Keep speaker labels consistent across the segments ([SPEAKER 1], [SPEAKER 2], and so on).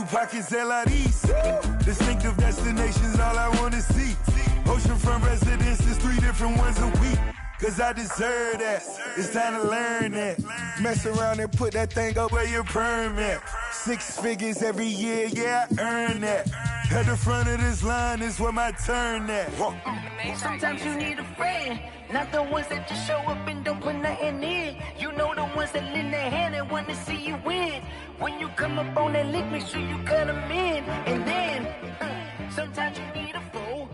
[SPEAKER 1] pockets LIDs. Distinctive destinations, all I want to see. Oceanfront residences, 3 different ones a week. Cause I deserve that. It's time to learn that. Mess around and put that thing up where your permit. 6 figures every year, yeah, I earn that. At the front of this line is where my turn at.
[SPEAKER 2] Sometimes you need a friend, not the ones that just show up and don't put nothing in. You know the ones that lend their hand and want to see you win. When you come up on that lick, make sure you cut them in. And then, sometimes you need a fool.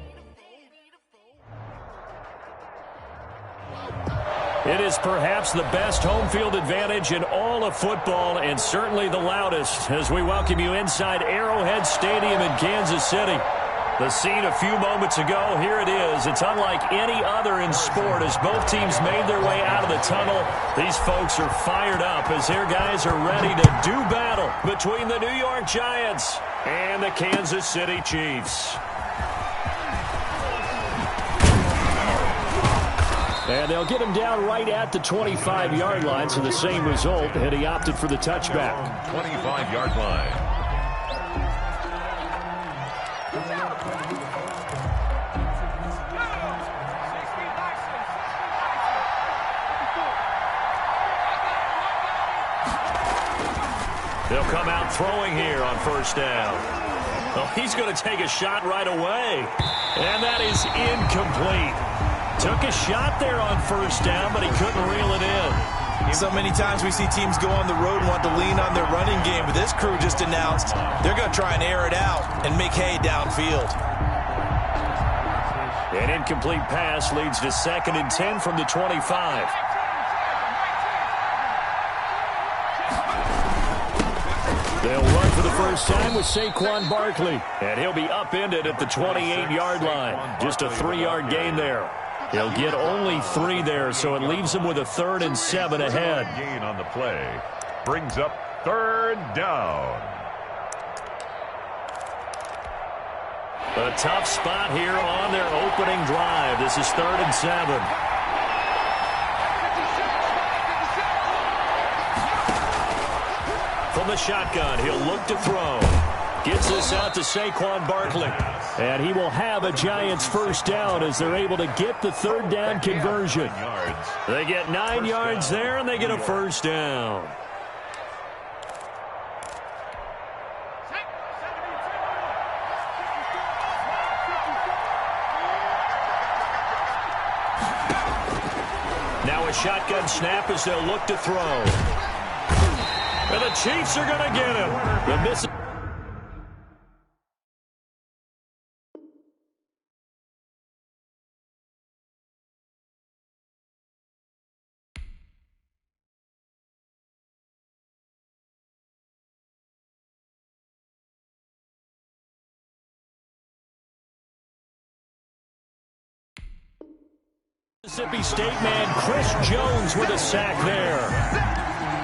[SPEAKER 3] It is perhaps the best home field advantage in all of football, and certainly the loudest, as we welcome you inside Arrowhead Stadium in Kansas City. The scene a few moments ago, here it is. It's unlike any other in sport as both teams made their way out of the tunnel. These folks are fired up as their guys are ready to do battle between the New York Giants and the Kansas City Chiefs. And they'll get him down right at the 25-yard line, so the same result, and he opted for the touchback.
[SPEAKER 4] 25-yard line.
[SPEAKER 3] They'll come out throwing here on first down. Well, he's going to take a shot right away, and that is incomplete. Took a shot there on first down, but he couldn't reel it in.
[SPEAKER 5] So many times we see teams go on the road and want to lean on their running game, but this crew just announced they're going to try and air it out and make hay downfield.
[SPEAKER 3] An incomplete pass leads to 2nd and 10 from the 25. They'll run for the first time with Saquon Barkley, and he'll be upended at the 28-yard line. Just a 3-yard gain there. He'll get only 3 there, so it leaves him with a 3rd and 7 ahead.
[SPEAKER 4] Gain on the play brings up 3rd down.
[SPEAKER 3] A tough spot here on their opening drive. This is 3rd and 7. From the shotgun, he'll look to throw. Gets this out to Saquon Barkley. And he will have a Giants first down as they're able to get the 3rd down conversion. They get 9 yards there, and they get a first down. Now a shotgun snap as they'll look to throw. And the Chiefs are going to get him. The miss. Mississippi State man Chris Jones with a sack there.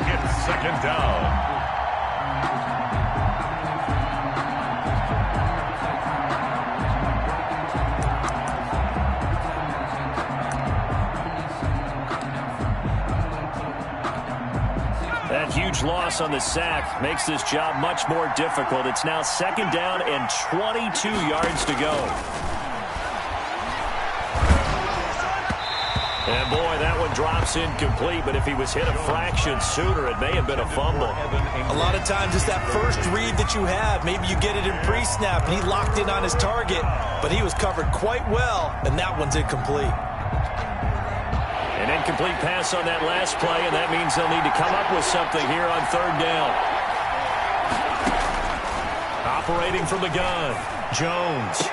[SPEAKER 4] It's 2nd down.
[SPEAKER 3] That huge loss on the sack makes this job much more difficult. It's now 2nd down and 22 yards to go. And boy, that one drops incomplete, but if he was hit a fraction sooner, it may have been a fumble.
[SPEAKER 5] A lot of times it's that first read that you have. Maybe you get it in pre-snap, and he locked in on his target, but he was covered quite well, and that one's incomplete.
[SPEAKER 3] An incomplete pass on that last play, and that means they'll need to come up with something here on 3rd down. Operating from the gun, Jones.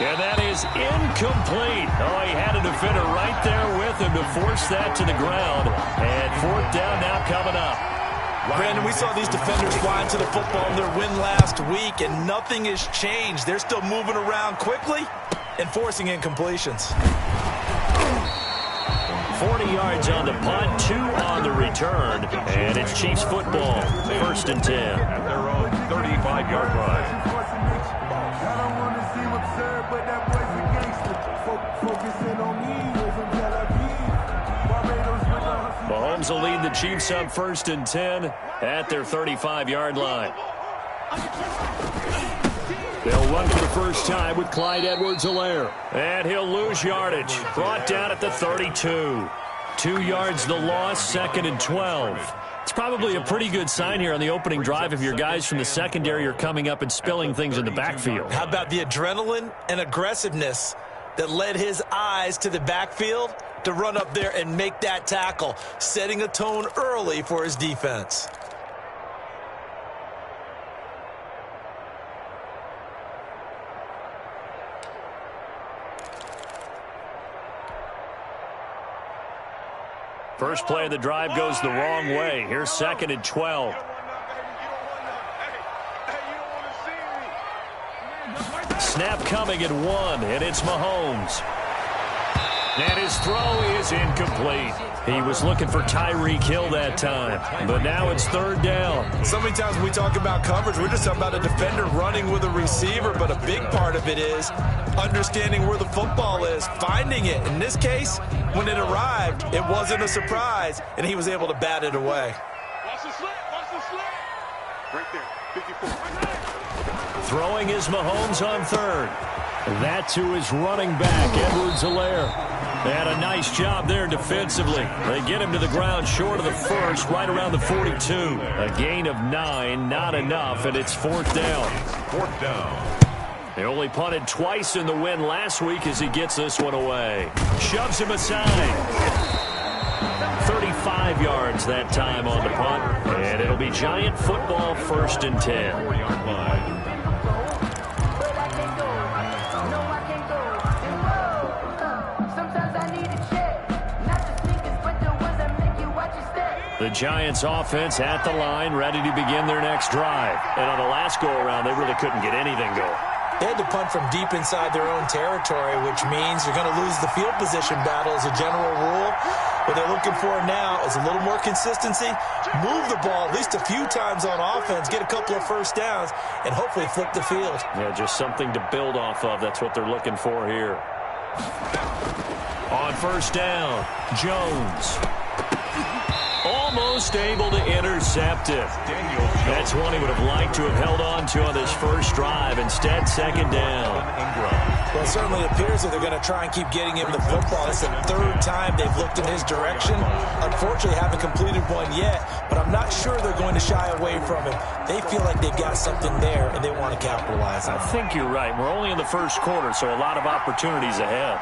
[SPEAKER 3] And that is incomplete. Oh, he had a defender right there with him to force that to the ground. And 4th down now coming up.
[SPEAKER 5] Brandon, we saw these defenders flying to the football in their win last week, and nothing has changed. They're still moving around quickly and forcing incompletions.
[SPEAKER 3] 40 yards on the punt, 2 on the return, and it's Chiefs football, 1st and 10.
[SPEAKER 4] At their own 35-yard line.
[SPEAKER 3] Mahomes will lead the Chiefs up 1st and 10 at their 35-yard line. They'll run for the first time with Clyde Edwards-Helaire. And he'll lose yardage. Brought down at the 32. 2 yards the loss, 2nd and 12. It's probably a pretty good sign here on the opening drive if your guys from the secondary are coming up and spilling things in the backfield.
[SPEAKER 5] How about the adrenaline and aggressiveness that led his eyes to the backfield to run up there and make that tackle, setting a tone early for his defense.
[SPEAKER 3] First play of the drive goes the wrong way. Here's 2nd and 12. Snap coming at 1, and it's Mahomes. And his throw is incomplete. He was looking for Tyreek Hill that time, but now it's 3rd down.
[SPEAKER 5] So many times when we talk about coverage, we're just talking about a defender running with a receiver, but a big part of it is understanding where the football is, finding it. In this case, when it arrived, it wasn't a surprise, and he was able to bat it away.
[SPEAKER 6] Watch the slip, watch the slip. Right there, 54.
[SPEAKER 3] Throwing is Mahomes on 3rd. That to his running back, Edwards-Helaire. And a nice job there defensively. They get him to the ground short of the first, right around the 42. A gain of 9, not enough, and it's 4th down.
[SPEAKER 4] 4th down.
[SPEAKER 3] They only punted twice in the win last week as he gets this one away. Shoves him aside. 35 yards that time on the punt. And it'll be Giant football, 1st and 10.
[SPEAKER 4] 4-yard line.
[SPEAKER 3] The Giants offense at the line, ready to begin their next drive. And on the last go-around, they really couldn't get anything going.
[SPEAKER 5] They had to punt from deep inside their own territory, which means you're going to lose the field position battle as a general rule. What they're looking for now is a little more consistency, move the ball at least a few times on offense, get a couple of first downs, and hopefully flip the field.
[SPEAKER 3] Yeah, just something to build off of. That's what they're looking for here. On 1st down, Jones. Almost able to intercept it. That's one he would have liked to have held on to on this first drive. Instead, 2nd down.
[SPEAKER 5] Well, it certainly appears that they're going to try and keep getting him the football. It's the 3rd time they've looked in his direction. Unfortunately, haven't completed one yet, but I'm not sure they're going to shy away from him. They feel like they've got something there, and they want to capitalize on it.
[SPEAKER 3] I think you're right. We're only in the first quarter, so a lot of opportunities ahead.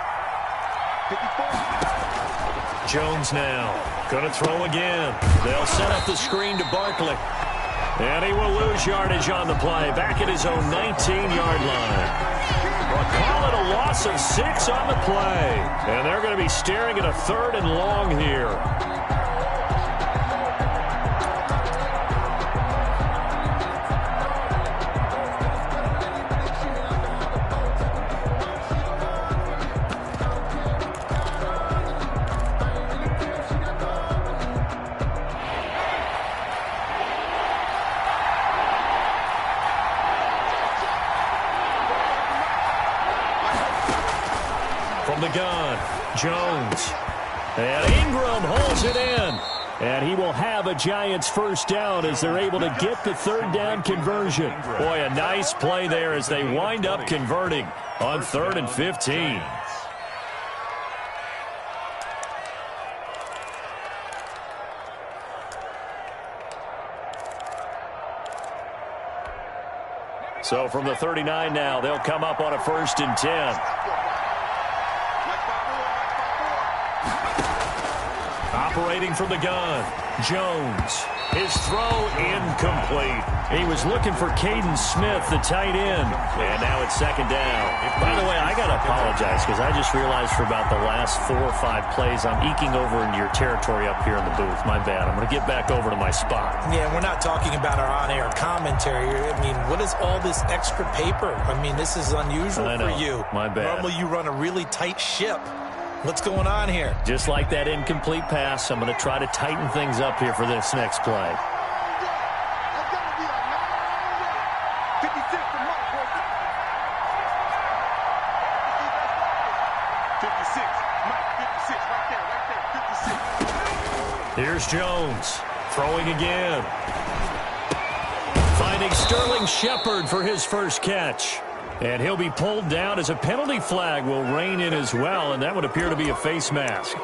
[SPEAKER 3] Jones now. Going to throw again. They'll set up the screen to Barkley. And he will lose yardage on the play. Back at his own 19-yard line. We'll call it a loss of 6 on the play. And they're going to be staring at a 3rd and long here. From the gun, Jones. And Ingram holds it in. And he will have a Giants first down as they're able to get the 3rd down conversion. Boy, a nice play there as they wind up converting on 3rd and 15. So from the 39 now, they'll come up on a 1st and 10. Operating from the gun, Jones. His throw incomplete. He was looking for Caden Smith, the tight end. And now it's 2nd down. By the way, I got to apologize because I just realized for about the last 4 or 5 plays, I'm eking over into your territory up here in the booth. My bad. I'm going to get back over to my spot.
[SPEAKER 5] Yeah, we're not talking about our on-air commentary. I mean, what is all this extra paper? I mean, this is unusual for you.
[SPEAKER 3] My bad.
[SPEAKER 5] Normally you run a really tight ship. What's going on here?
[SPEAKER 3] Just like that incomplete pass, I'm going to try to tighten things up here for this next play. Here's Jones throwing again. Finding Sterling Shepard for his first catch. And he'll be pulled down as a penalty flag will rein in as well, and that would appear to be a face mask.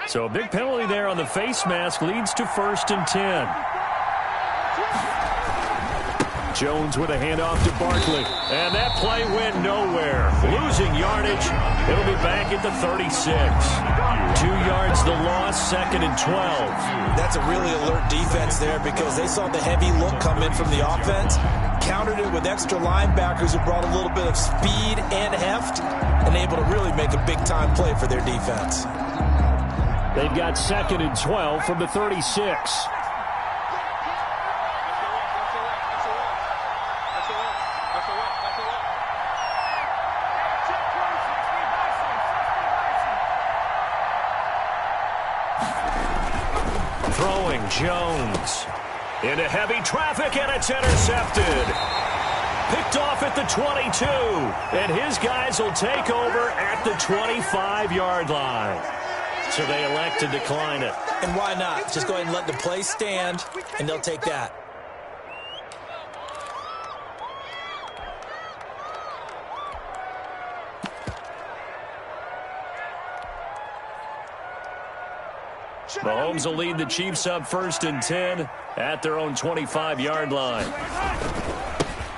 [SPEAKER 3] So a big penalty there on the face mask leads to 1st and 10. Jones with a handoff to Barkley. And that play went nowhere. Losing yardage. It'll be back at the 36. 2 yards the loss, 2nd and 12.
[SPEAKER 5] That's a really alert defense there because they saw the heavy look come in from the offense, countered it with extra linebackers who brought a little bit of speed and heft, and able to really make a big-time play for their defense.
[SPEAKER 3] They've got 2nd and 12 from the 36. Throwing Jones into heavy traffic, and it's intercepted. Picked off at the 22, and his guys will take over at the 25-yard line. So they elect to decline it.
[SPEAKER 5] And why not? Just go ahead and let the play stand, and they'll take that.
[SPEAKER 3] Mahomes will lead the Chiefs up 1st and 10 at their own 25-yard line.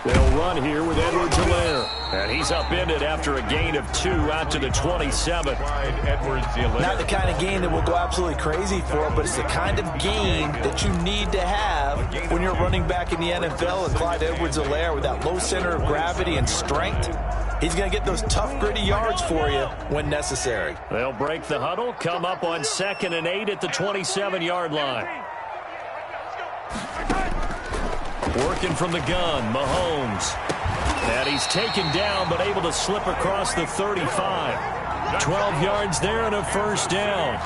[SPEAKER 3] They'll run here with Edwards-Helaire. And he's upended after a gain of 2 out to the 27.
[SPEAKER 5] Not the kind of gain that we'll go absolutely crazy for, but it's the kind of gain that you need to have when you're running back in the NFL. And Clyde Edwards-Helaire with that low center of gravity and strength, he's going to get those tough, gritty yards for you when necessary.
[SPEAKER 3] They'll break the huddle, come up on 2nd and 8 at the 27-yard line. Working from the gun, Mahomes. And he's taken down, but able to slip across the 35. 12 yards there and a 1st down.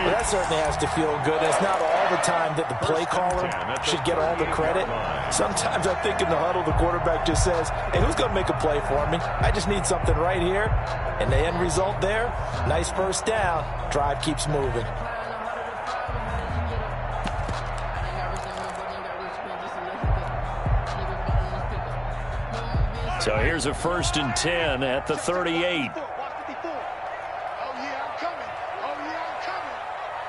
[SPEAKER 5] Well, that certainly has to feel good. It's not all the time that the play caller should get all the credit. Sometimes I think in the huddle, the quarterback just says, hey, who's going to make a play for me? I just need something right here. And the end result there, nice 1st down. Drive keeps moving.
[SPEAKER 3] So here's a 1st and 10 at the 38.
[SPEAKER 6] Oh, yeah, I'm coming. Oh, yeah, I'm coming.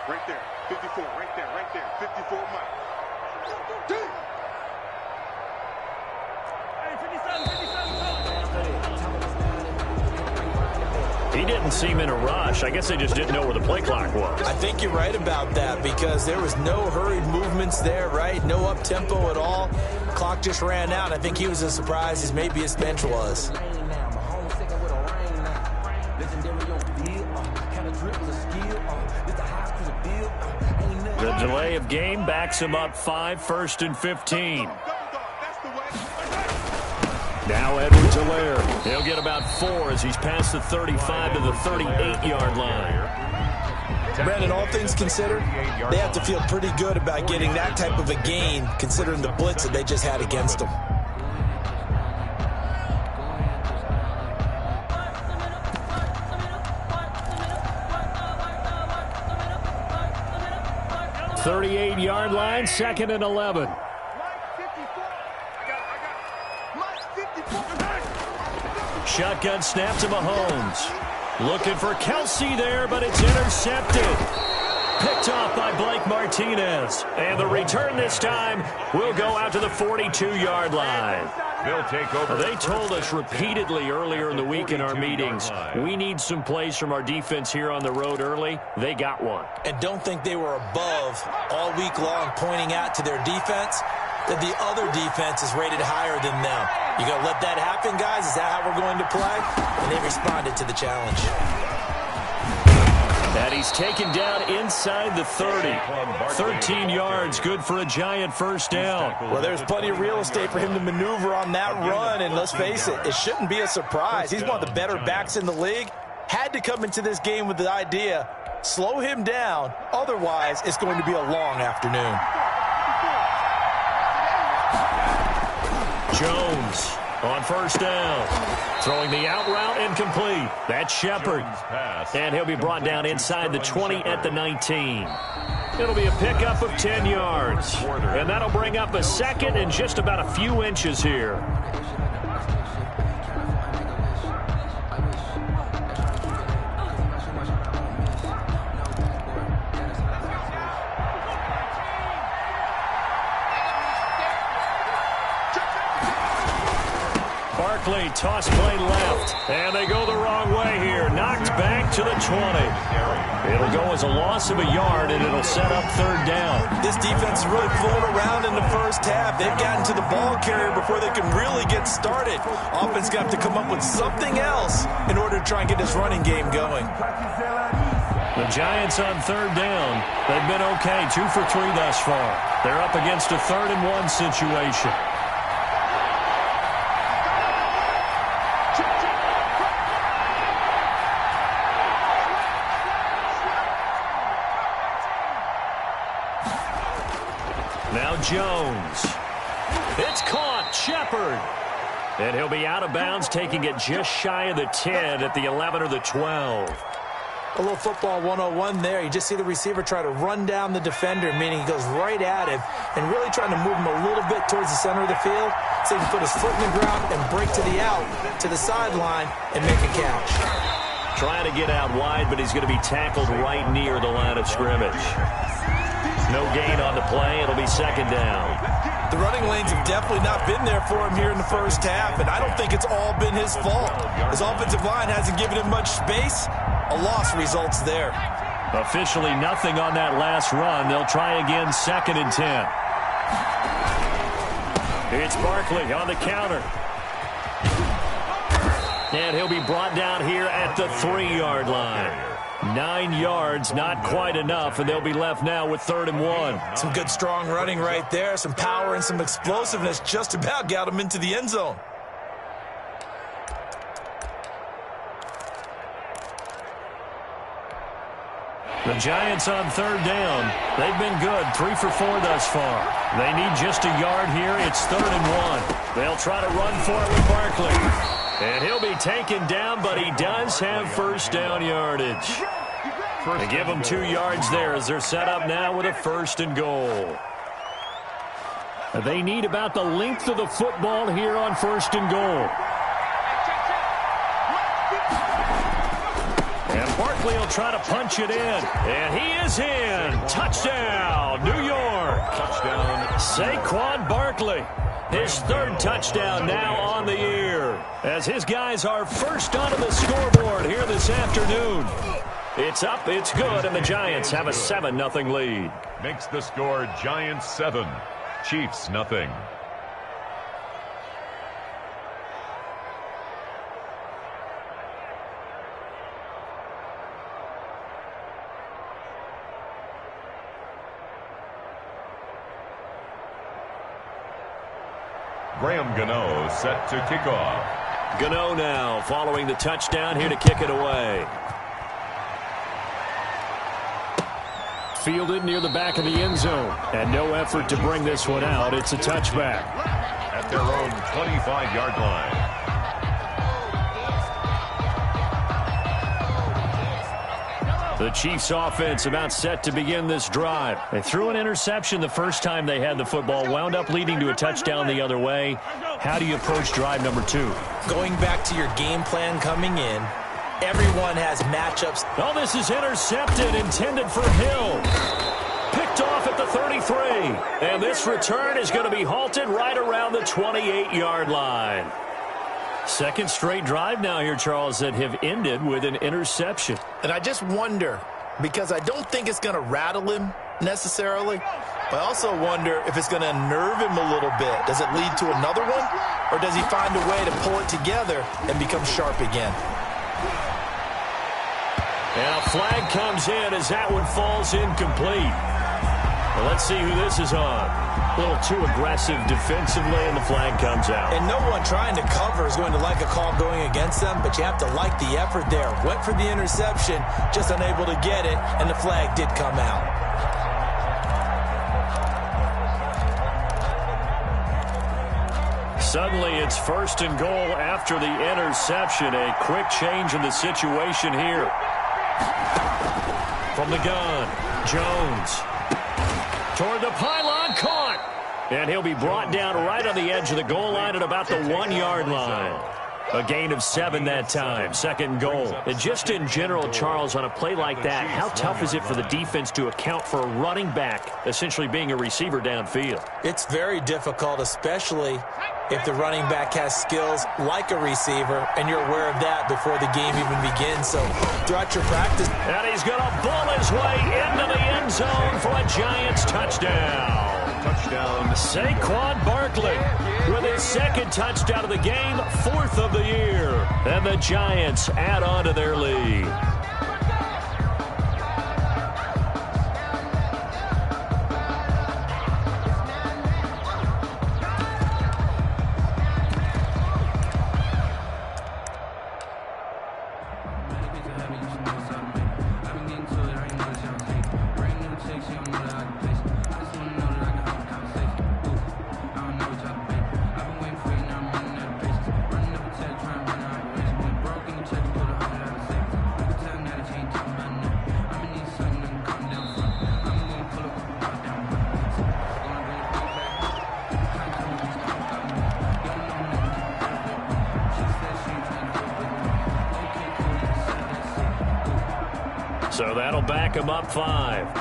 [SPEAKER 6] Right there, 54, right there, 54 Mike.
[SPEAKER 3] He didn't seem in a rush. I guess they just didn't know where the play clock was.
[SPEAKER 5] I think you're right about that because there was no hurried movements there, right? No up-tempo at all. Clock just ran out. I think he was as surprised as maybe his bench was.
[SPEAKER 3] The delay of game backs him up 5, 1st and 15. Now Edwards-Helaire. He'll get about 4 as he's past the 35 to the 38-yard line.
[SPEAKER 5] Brandon, all things considered, they have to feel pretty good about getting that type of a gain considering the blitz that they just had against them.
[SPEAKER 3] The 38-yard line, 2nd and 11. Shotgun snap to Mahomes. Looking for Kelsey there, but it's intercepted. Picked off by Blake Martinez. And the return this time will go out to the 42-yard line.
[SPEAKER 4] They'll take over.
[SPEAKER 3] They told us repeatedly earlier in the week in our meetings, we need some plays from our defense here on the road early. They got one.
[SPEAKER 5] And don't think they were above all week long pointing out to their defense that the other defense is rated higher than them. You going to let that happen, guys? Is that how we're going to play? And they responded to the challenge.
[SPEAKER 3] And he's taken down inside the 30. 13 yards, good for a giant 1st down.
[SPEAKER 5] Well, there's plenty of real estate for him to maneuver on that run, and let's face it, it shouldn't be a surprise. He's one of the better backs in the league. Had to come into this game with the idea, slow him down, otherwise it's going to be a long afternoon.
[SPEAKER 3] Jones on first down. Throwing the out route incomplete. That's Shepard. And he'll be brought down inside the 20 at the 19. It'll be a pickup of 10 yards. And that'll bring up a second and just about a few inches here. Barkley, toss play left, and they go the wrong way here. Knocked back to the 20. It'll go as a loss of a yard, and it'll set up third down.
[SPEAKER 5] This defense is really flown around in the first half. They've gotten to the ball carrier before they can really get started. Offense got to come up with something else in order to try and get this running game going.
[SPEAKER 3] The Giants on third down. They've been okay, 2 for 3 thus far. They're up against a 3rd-and-1 situation. Now Jones. It's caught. Shepard. And he'll be out of bounds, taking it just shy of the 10 at the 11 or the 12.
[SPEAKER 5] A little football 101 there. You just see the receiver try to run down the defender, meaning he goes right at him and really trying to move him a little bit towards the center of the field so he can put his foot in the ground and break to the out, to the sideline, and make a catch.
[SPEAKER 3] Trying to get out wide, but he's going to be tackled right near the line of scrimmage. No gain on the play. It'll be second down.
[SPEAKER 5] The running lanes have definitely not been there for him here in the first half, and I don't think it's all been his fault. His offensive line hasn't given him much space. A loss results there.
[SPEAKER 3] Officially nothing on that last run. They'll try again, 2nd and 10. It's Barkley on the counter. And he'll be brought down here at the 3-yard line. 9 yards, not quite enough, and they'll be left now with 3rd and 1.
[SPEAKER 5] Some good, strong running right there. Some power and some explosiveness just about got him into the end zone.
[SPEAKER 3] The Giants on 3rd down. They've been good, 3 for 4 thus far. They need just a yard here. It's 3rd and 1. They'll try to run for it with Barkley. And he'll be taken down, but he does have first down yardage. They give him 2 yards there as they're set up now with a 1st and goal. They need about the length of the football here on 1st and goal. And Barkley will try to punch it in. And he is in. Touchdown, New York. Touchdown, Saquon Barkley. His 3rd touchdown now on the year, as his guys are first onto the scoreboard here this afternoon. It's up, it's good, and the Giants have a 7-0 lead.
[SPEAKER 4] Makes the score Giants 7, Chiefs nothing. Graham Gano set to kick off.
[SPEAKER 3] Gano now following the touchdown here to kick it away. Fielded near the back of the end zone. And no effort to bring this one out. It's a touchback.
[SPEAKER 4] At their own 25-yard line.
[SPEAKER 3] The Chiefs offense about set to begin this drive. They threw an interception the first time they had the football, wound up leading to a touchdown the other way. How do you approach drive number 2?
[SPEAKER 5] Going back to your game plan coming in, everyone has matchups.
[SPEAKER 3] Oh, this is intercepted, intended for Hill. Picked off at the 33. And this return is going to be halted right around the 28-yard line. Second straight drive now here, Charles, that have ended with an interception.
[SPEAKER 5] And I just wonder, because I don't think it's going to rattle him necessarily, but I also wonder if it's going to unnerve him a little bit. Does it lead to another one, or does he find a way to pull it together and become sharp again?
[SPEAKER 3] And a flag comes in as that one falls incomplete. Well, let's see who this is on. A little too aggressive defensively, and the flag comes out.
[SPEAKER 5] And no one trying to cover is going to like a call going against them, but you have to like the effort there. Went for the interception, just unable to get it, and the flag did come out.
[SPEAKER 3] Suddenly it's 1st and goal after the interception. A quick change in the situation here. From the gun, Jones. Toward the pylon, caught. And he'll be brought down right on the edge of the goal line at about the 1-yard line. A gain of 7 that time, 2nd goal. And just in general, Charles, on a play like that, how tough is it for the defense to account for a running back essentially being a receiver downfield?
[SPEAKER 5] It's very difficult, especially if the running back has skills like a receiver, and you're aware of that before the game even begins. So throughout your practice.
[SPEAKER 3] And he's going to bull his way into the end zone for a Giants touchdown. Touchdown. Saquon Barkley with his 2nd touchdown of the game, 4th of the year. And the Giants add on to their lead. So that'll back him up 5.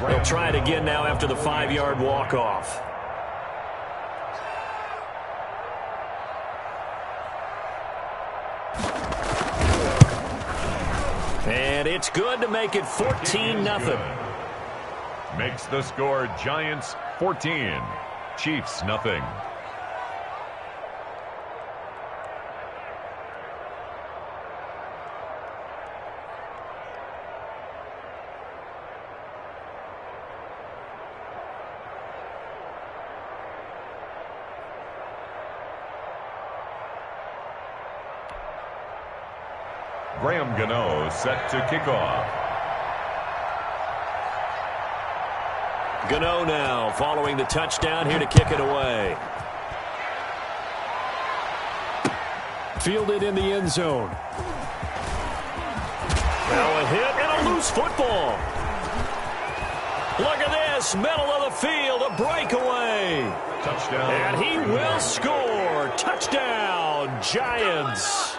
[SPEAKER 3] They'll try it again now after the 5-yard walk-off. And it's good to make it 14-0.
[SPEAKER 4] Makes the score Giants 14, Chiefs nothing. Graham Gano set to kick off.
[SPEAKER 3] Gano now following the touchdown here to kick it away. Fielded in the end zone. Now a hit and a loose football. Look at this, middle of the field, a breakaway.
[SPEAKER 4] Touchdown.
[SPEAKER 3] And he will score. Touchdown, Giants.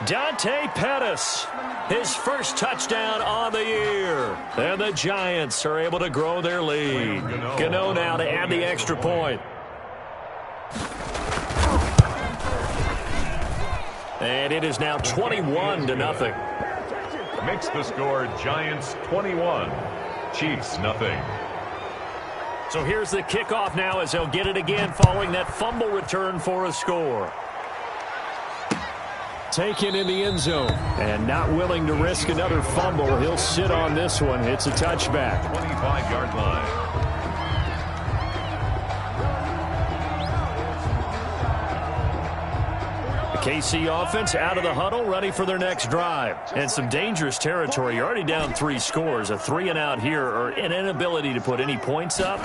[SPEAKER 3] Dante Pettis, his first touchdown on the year. And the Giants are able to grow their lead. Gano now to add the extra point. And it is now 21-0.
[SPEAKER 4] Makes the score Giants 21, Chiefs nothing.
[SPEAKER 3] So here's the kickoff now as they'll get it again following that fumble return for a score. Taken in the end zone. And not willing to risk another fumble. He'll sit on this one. It's a touchback.
[SPEAKER 4] 25-yard line.
[SPEAKER 3] KC offense out of the huddle, ready for their next drive. And some dangerous territory. You're already down 3 scores. A 3-and-out here, or an inability to put any points up.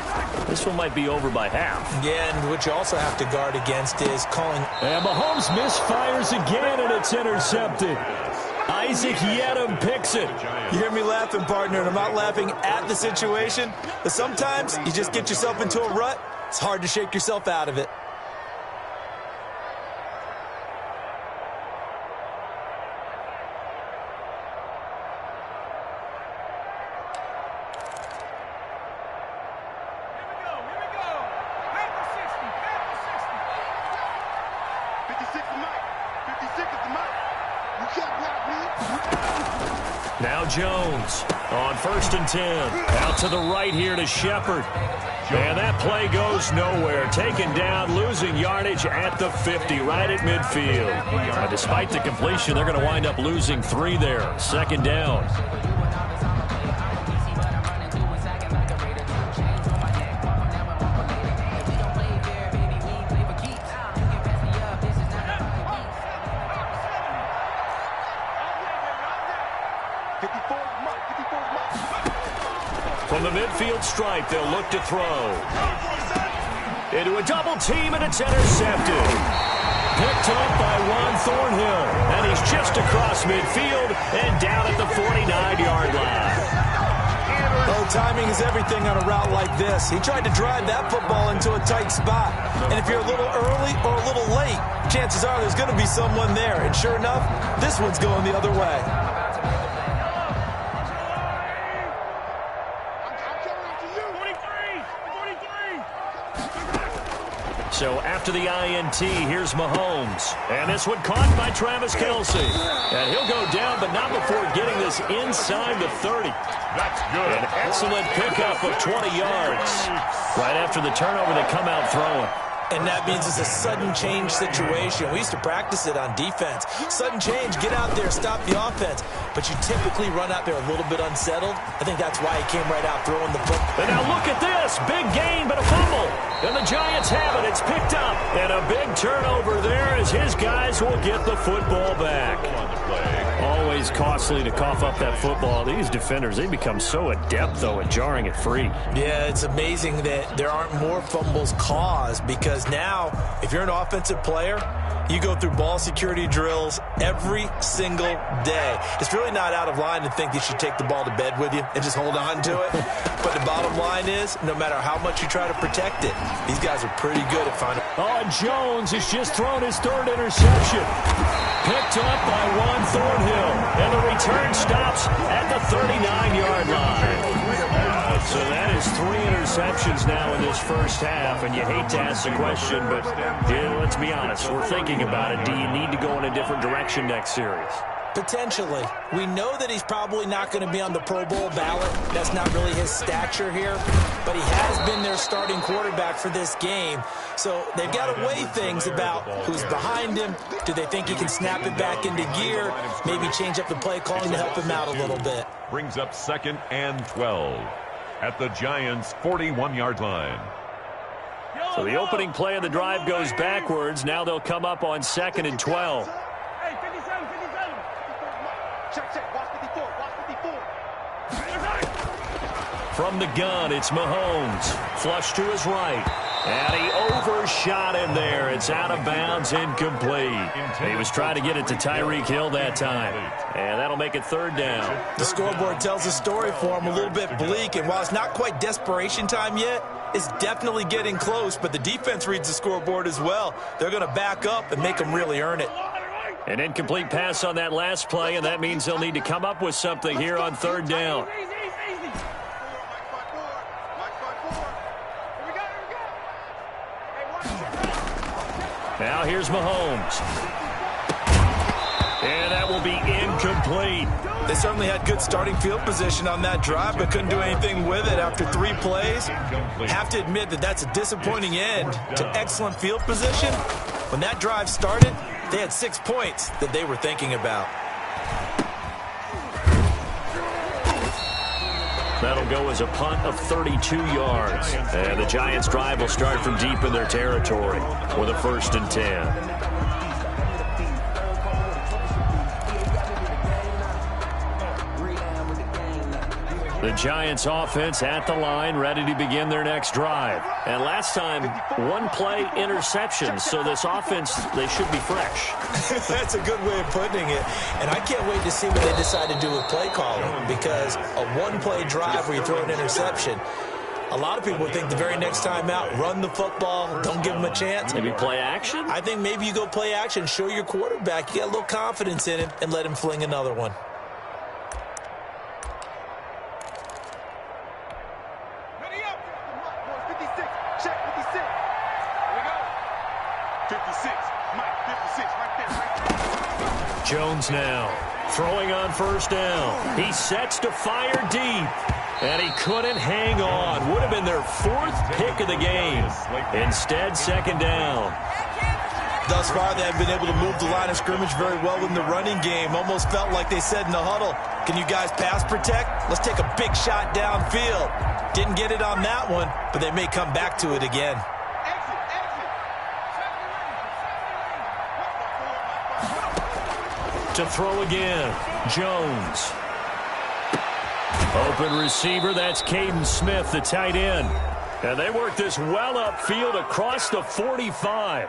[SPEAKER 3] This one might be over by half.
[SPEAKER 5] Yeah, and what you also have to guard against is calling.
[SPEAKER 3] And Mahomes misfires again, and it's intercepted. Isaac Yedem picks it.
[SPEAKER 5] You hear me laughing, partner, and I'm not laughing at the situation. But sometimes you just get yourself into a rut. It's hard to shake yourself out of it.
[SPEAKER 3] Now Jones on 1st and 10. Out to the right here to Shepard. And that play goes nowhere. Taken down, losing yardage at the 50, right at midfield. Despite the completion, they're going to wind up losing 3 there. 2nd down. From the midfield stripe, they'll look to throw. Into a double team, and it's intercepted. Picked up by Juan Thornhill, and he's just across midfield and down at the 49-yard line.
[SPEAKER 5] Oh, timing is everything on a route like this. He tried to drive that football into a tight spot. And if you're a little early or a little late, chances are there's going to be someone there. And sure enough, this one's going the other way.
[SPEAKER 3] So after the INT, here's Mahomes. And this one caught by Travis Kelce. And he'll go down, but not before getting this inside the 30.
[SPEAKER 4] That's good.
[SPEAKER 3] An excellent pickup of 20 yards. Right after the turnover, they come out throwing.
[SPEAKER 5] And that means it's a sudden change situation. We used to practice it on defense. Sudden change, get out there, stop the offense. But you typically run out there a little bit unsettled. I think that's why he came right out throwing the football.
[SPEAKER 3] And now look at this. Big gain, but a fumble. And the Giants have it. It's picked up. And a big turnover there as his guys will get the football back. Always costly to cough up that football. These defenders, they become so adept, though, at jarring it free.
[SPEAKER 5] Yeah, it's amazing that there aren't more fumbles caused because now, if you're an offensive player, you go through ball security drills every single day. It's really not out of line to think you should take the ball to bed with you and just hold on to it. But the bottom line is, no matter how much you try to protect it, these guys are pretty good at finding.
[SPEAKER 3] Oh, and Jones has just thrown his third interception. Picked up by Juan Thornhill. And the return stops at the 39-yard line. So that is 3 interceptions now in this first half. And you hate to ask the question, but let's be honest. We're thinking about it. Do you need to go in a different direction next series?
[SPEAKER 5] Potentially. We know that he's probably not going to be on the Pro Bowl ballot. That's not really his stature here. But he has been their starting quarterback for this game. So they've got to weigh things about who's behind him. Do they think he can snap it back into gear? Maybe change up the play calling to help him out a little bit.
[SPEAKER 4] Brings up 2nd and 12 at the Giants' 41-yard line.
[SPEAKER 3] So the opening play of the drive goes backwards. Now they'll come up on 2nd and 12. From the gun, it's Mahomes. Flush to his right. And he overshot him there. It's out of bounds, incomplete. He was trying to get it to Tyreek Hill that time. And that'll make it 3rd down.
[SPEAKER 5] The scoreboard tells a story for him, a little bit bleak. And while it's not quite desperation time yet, it's definitely getting close. But the defense reads the scoreboard as well. They're going to back up and make them really earn it.
[SPEAKER 3] An incomplete pass on that last play, and that means they'll need to come up with something here on 3rd down. Now here's Mahomes. And that will be incomplete.
[SPEAKER 5] They certainly had good starting field position on that drive, but couldn't do anything with it after 3 plays. Have to admit that that's a disappointing end to excellent field position. When that drive started, they had 6 points that they were thinking about.
[SPEAKER 3] That'll go as a punt of 32 yards. And the Giants' drive will start from deep in their territory with a 1st and 10. The Giants offense at the line, ready to begin their next drive. And last time, 1 play interception. So this offense, they should be fresh.
[SPEAKER 5] That's a good way of putting it. And I can't wait to see what they decide to do with play calling. Because a 1-play drive where you throw an interception, a lot of people think the very next time out, run the football, don't give them a chance.
[SPEAKER 3] Maybe play action?
[SPEAKER 5] I think maybe you go play action, show your quarterback you got a little confidence in him, and let him fling another one.
[SPEAKER 3] Jones now throwing on 1st down. He sets to fire deep, and he couldn't hang on. Would have been their 4th pick of the game. Instead, 2nd down.
[SPEAKER 5] Thus far, they have been able to move the line of scrimmage very well in the running game. Almost felt like they said in the huddle, can you guys pass protect? Let's take a big shot downfield. Didn't get it on that one, but they may come back to it again. To throw again, Jones.
[SPEAKER 3] Open receiver, that's Caden Smith, the tight end. And they work this well upfield across the 45.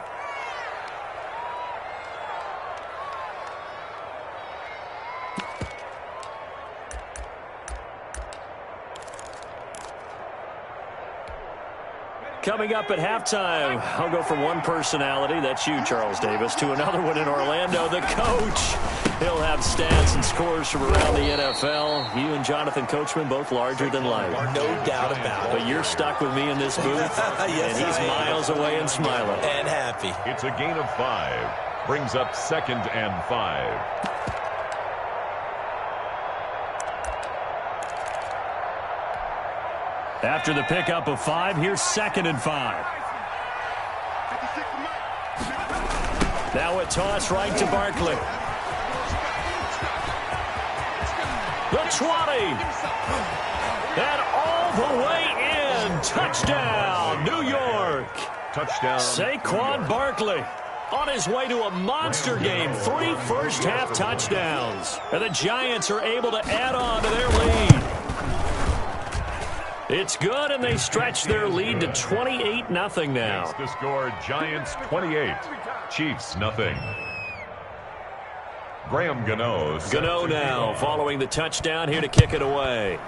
[SPEAKER 3] Coming up at halftime, I'll go from one personality, that's you, Charles Davis, to another one in Orlando, the coach. He'll have stats and scores from around the NFL. You and Jonathan Coachman, both larger than life.
[SPEAKER 5] No doubt about it.
[SPEAKER 3] But you're stuck with me in this booth,
[SPEAKER 5] yes,
[SPEAKER 3] and he's miles away and smiling.
[SPEAKER 5] And happy.
[SPEAKER 4] It's a gain of 5. Brings up 2nd and 5.
[SPEAKER 3] After the pickup of 5, here's 2nd and 5. Now a toss right to Barkley. The 20. And all the way in. Touchdown, New York.
[SPEAKER 4] Touchdown.
[SPEAKER 3] Saquon Barkley on his way to a monster game. 3 first-half touchdowns. And the Giants are able to add on to their lead. It's good, and they stretch their lead to 28-0 now.
[SPEAKER 4] The score, Giants 28, Chiefs nothing. Graham Gano.
[SPEAKER 3] Gano now following the touchdown here to kick it away.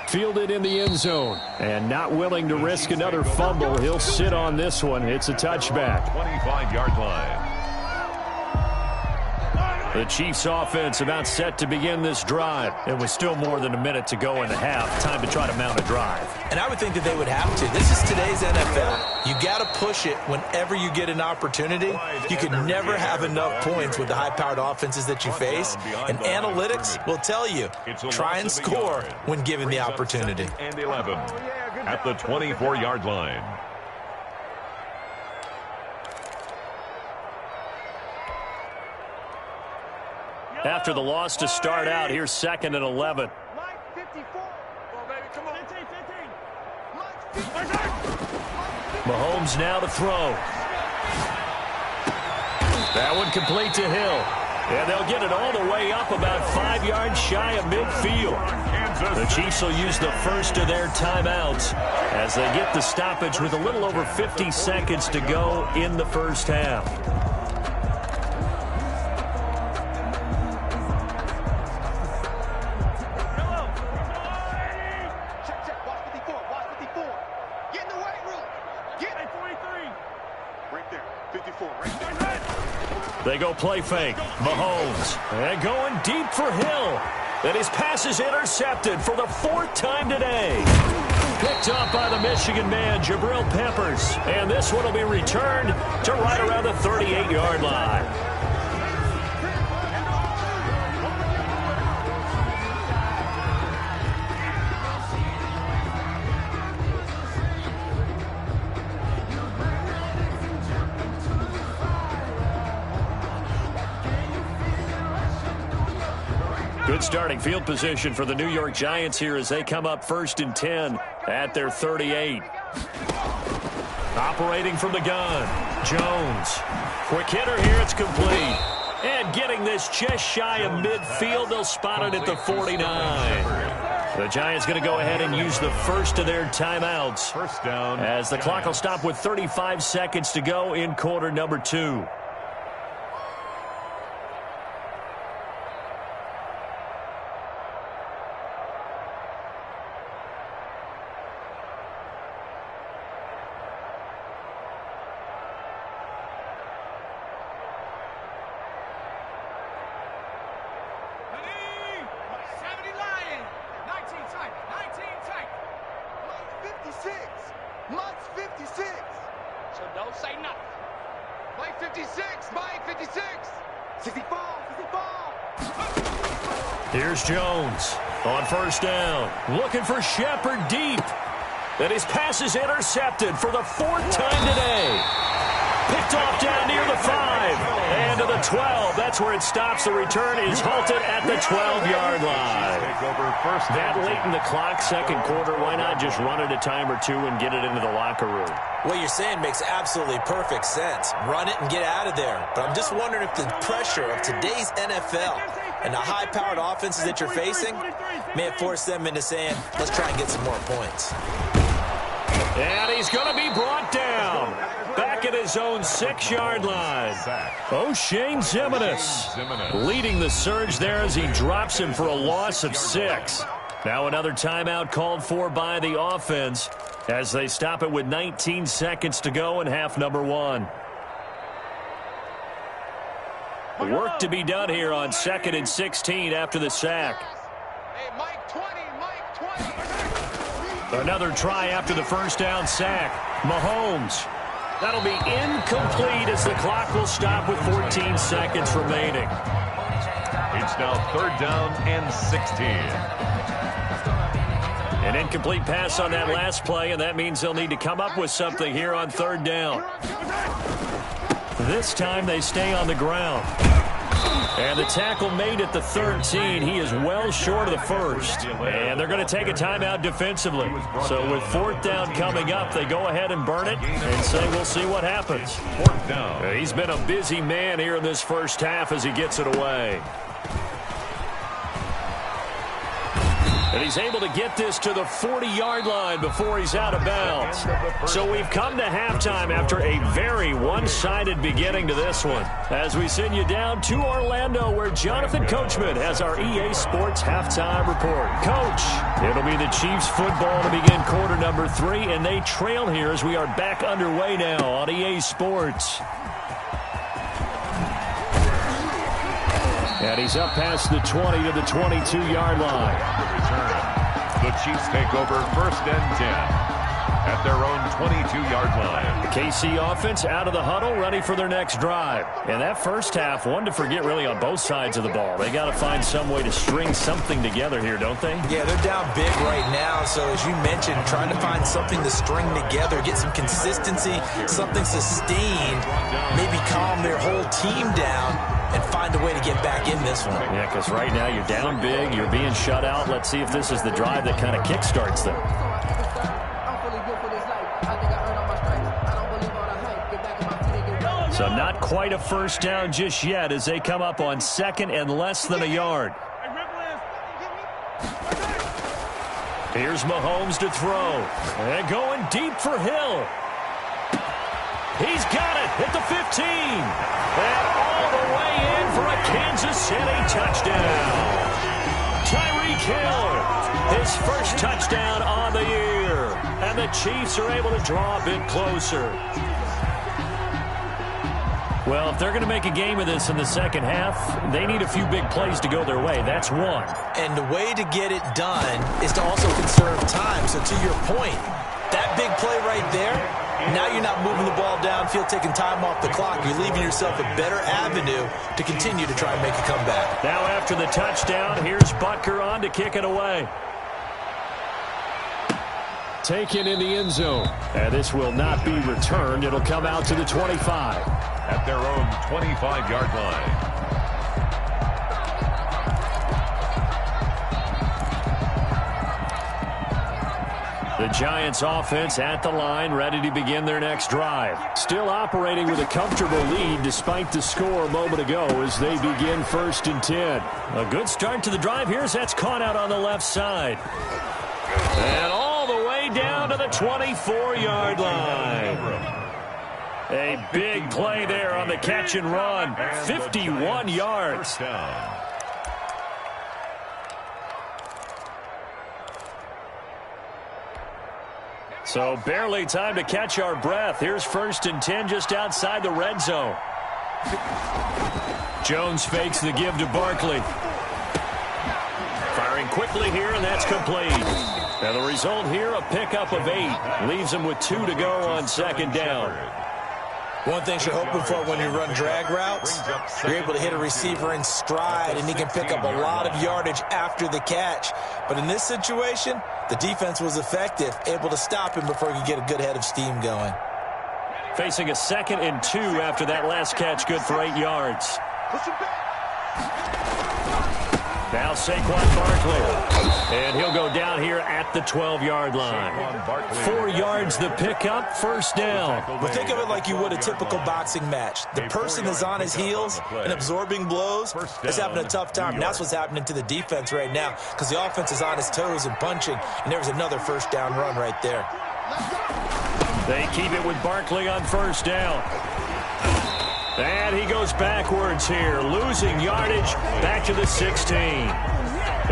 [SPEAKER 3] Fielded in the end zone. And not willing to risk another fumble. He'll sit on this one. It's a touchback.
[SPEAKER 4] 25-yard line.
[SPEAKER 3] The Chiefs offense about set to begin this drive. It was still more than a minute to go in the half. Time to try to mount a drive.
[SPEAKER 5] And I would think that they would have to. This is today's NFL. You got to push it whenever you get an opportunity. You can never have enough points with the high-powered offenses that you face. And analytics will tell you, try and score when given the opportunity.
[SPEAKER 4] And 11 at the 24-yard line.
[SPEAKER 3] After the loss to start out, here's 2nd and 11. Mahomes now to throw. That one complete to Hill. And they'll get it all the way up about 5 yards shy of midfield. The Chiefs will use the first of their timeouts as they get the stoppage with a little over 50 seconds to go in the first half. They go play fake. Mahomes. And going deep for Hill. And his pass is intercepted for the 4th time today. Picked up by the Michigan man, Jabril Peppers. And this one will be returned to right around the 38-yard line. Good starting field position for the New York Giants here as they come up 1st and 10 at their 38. Operating from the gun, Jones. Quick hitter here, it's complete. And getting this just shy of midfield, they'll spot it at the 49. The Giants going to go ahead and use the first of their timeouts.
[SPEAKER 4] First down.
[SPEAKER 3] As the clock will stop with 35 seconds to go in quarter number 2. Here's Jones on first down. Looking for Shepard deep. And his pass is intercepted for the 4th time today. Picked off down near the 5. And to the 12. That's where it stops. The return is halted at the 12-yard line. That late in the clock, second quarter, why not just run it a time or two and get it into the locker room?
[SPEAKER 5] What you're saying makes absolutely perfect sense. Run it and get out of there. But I'm just wondering if the pressure of today's NFL and the high-powered offenses that you're facing may have forced them into saying, let's try and get some more points.
[SPEAKER 3] And he's going to be brought down. Back at his own 6-yard line. O'Shane Zimenez leading the surge there as he drops him for a loss of 6. Now another timeout called for by the offense as they stop it with 19 seconds to go in half number 1. Work to be done here on 2nd and 16 after the sack.
[SPEAKER 6] Hey, Mike 20, Mike 20.
[SPEAKER 3] Another try after the first down sack. Mahomes. That'll be incomplete as the clock will stop with 14 seconds remaining.
[SPEAKER 4] It's now 3rd down and 16.
[SPEAKER 3] An incomplete pass on that last play, and that means they'll need to come up with something here on 3rd down. This time they stay on the ground. And the tackle made at the 13. He is well short of the first. And they're going to take a timeout defensively. So with 4th down coming up, they go ahead and burn it and say we'll see what happens.
[SPEAKER 4] 4th down.
[SPEAKER 3] He's been a busy man here in this first half as he gets it away. And he's able to get this to the 40-yard line before he's out of bounds. So we've come to halftime after a very one-sided beginning to this one. As we send you down to Orlando, where Jonathan Coachman has our EA Sports halftime report. Coach, it'll be the Chiefs football to begin quarter number 3, and they trail here as we are back underway now on EA Sports. And he's up past the 20 to the 22-yard line.
[SPEAKER 4] The Chiefs take over 1st and 10 at their own 22-yard line.
[SPEAKER 3] The KC offense out of the huddle, ready for their next drive. And that first half, one to forget really on both sides of the ball. They got to find some way to string something together here, don't they?
[SPEAKER 5] Yeah, they're down big right now. So as you mentioned, trying to find something to string together, get some consistency, something sustained, maybe calm their whole team down and find a way to get back in this one.
[SPEAKER 3] Yeah, because right now you're down big, you're being shut out. Let's see if this is the drive that kind of kickstarts them. So not quite a first down just yet as they come up on 2nd and less than a yard. Here's Mahomes to throw. And going deep for Hill. He's got it at the 15. And all the way in for a Kansas City touchdown. Tyreek Hill, his first touchdown on the year. And the Chiefs are able to draw a bit closer. Well, if they're going to make a game of this in the second half, they need a few big plays to go their way. That's one.
[SPEAKER 5] And the way to get it done is to also conserve time. So to your point, that big play right there, now you're not moving the ball downfield, taking time off the clock. You're leaving yourself a better avenue to continue to try and make a comeback.
[SPEAKER 3] Now after the touchdown, here's Butker on to kick it away. Taken in the end zone. And this will not be returned. It'll come out to the 25.
[SPEAKER 4] At their own 25-yard line.
[SPEAKER 3] The Giants offense at the line, ready to begin their next drive. Still operating with a comfortable lead despite the score a moment ago as they begin 1st and 10. A good start to the drive here as that's caught out on the left side. And all the way down to the 24-yard line. A big play there on the catch and run. 51 yards. So barely time to catch our breath. Here's 1st and 10 just outside the red zone. Jones fakes the give to Barkley. Firing quickly here, and that's complete. And the result here, a pickup of 8. Leaves him with 2 to go on 2nd down.
[SPEAKER 5] One thing you're hoping for when you run drag routes, you're able to hit a receiver in stride, and he can pick up a lot of yardage after the catch. But in this situation, the defense was effective, able to stop him before he could get a good head of steam going.
[SPEAKER 3] Facing a 2nd and 2 after that last catch, good for 8 yards.
[SPEAKER 6] Push him back.
[SPEAKER 3] Now Saquon Barkley, and he'll go down here at the 12-yard line. 4 yards the pickup, first down.
[SPEAKER 5] But think of it like you would a typical boxing match. The person is on his heels and absorbing blows is having a tough time. And that's what's happening to the defense right now because the offense is on his toes and punching, and there's another first down run right there.
[SPEAKER 3] They keep it with Barkley on first down. And he goes backwards here, losing yardage back to the 16.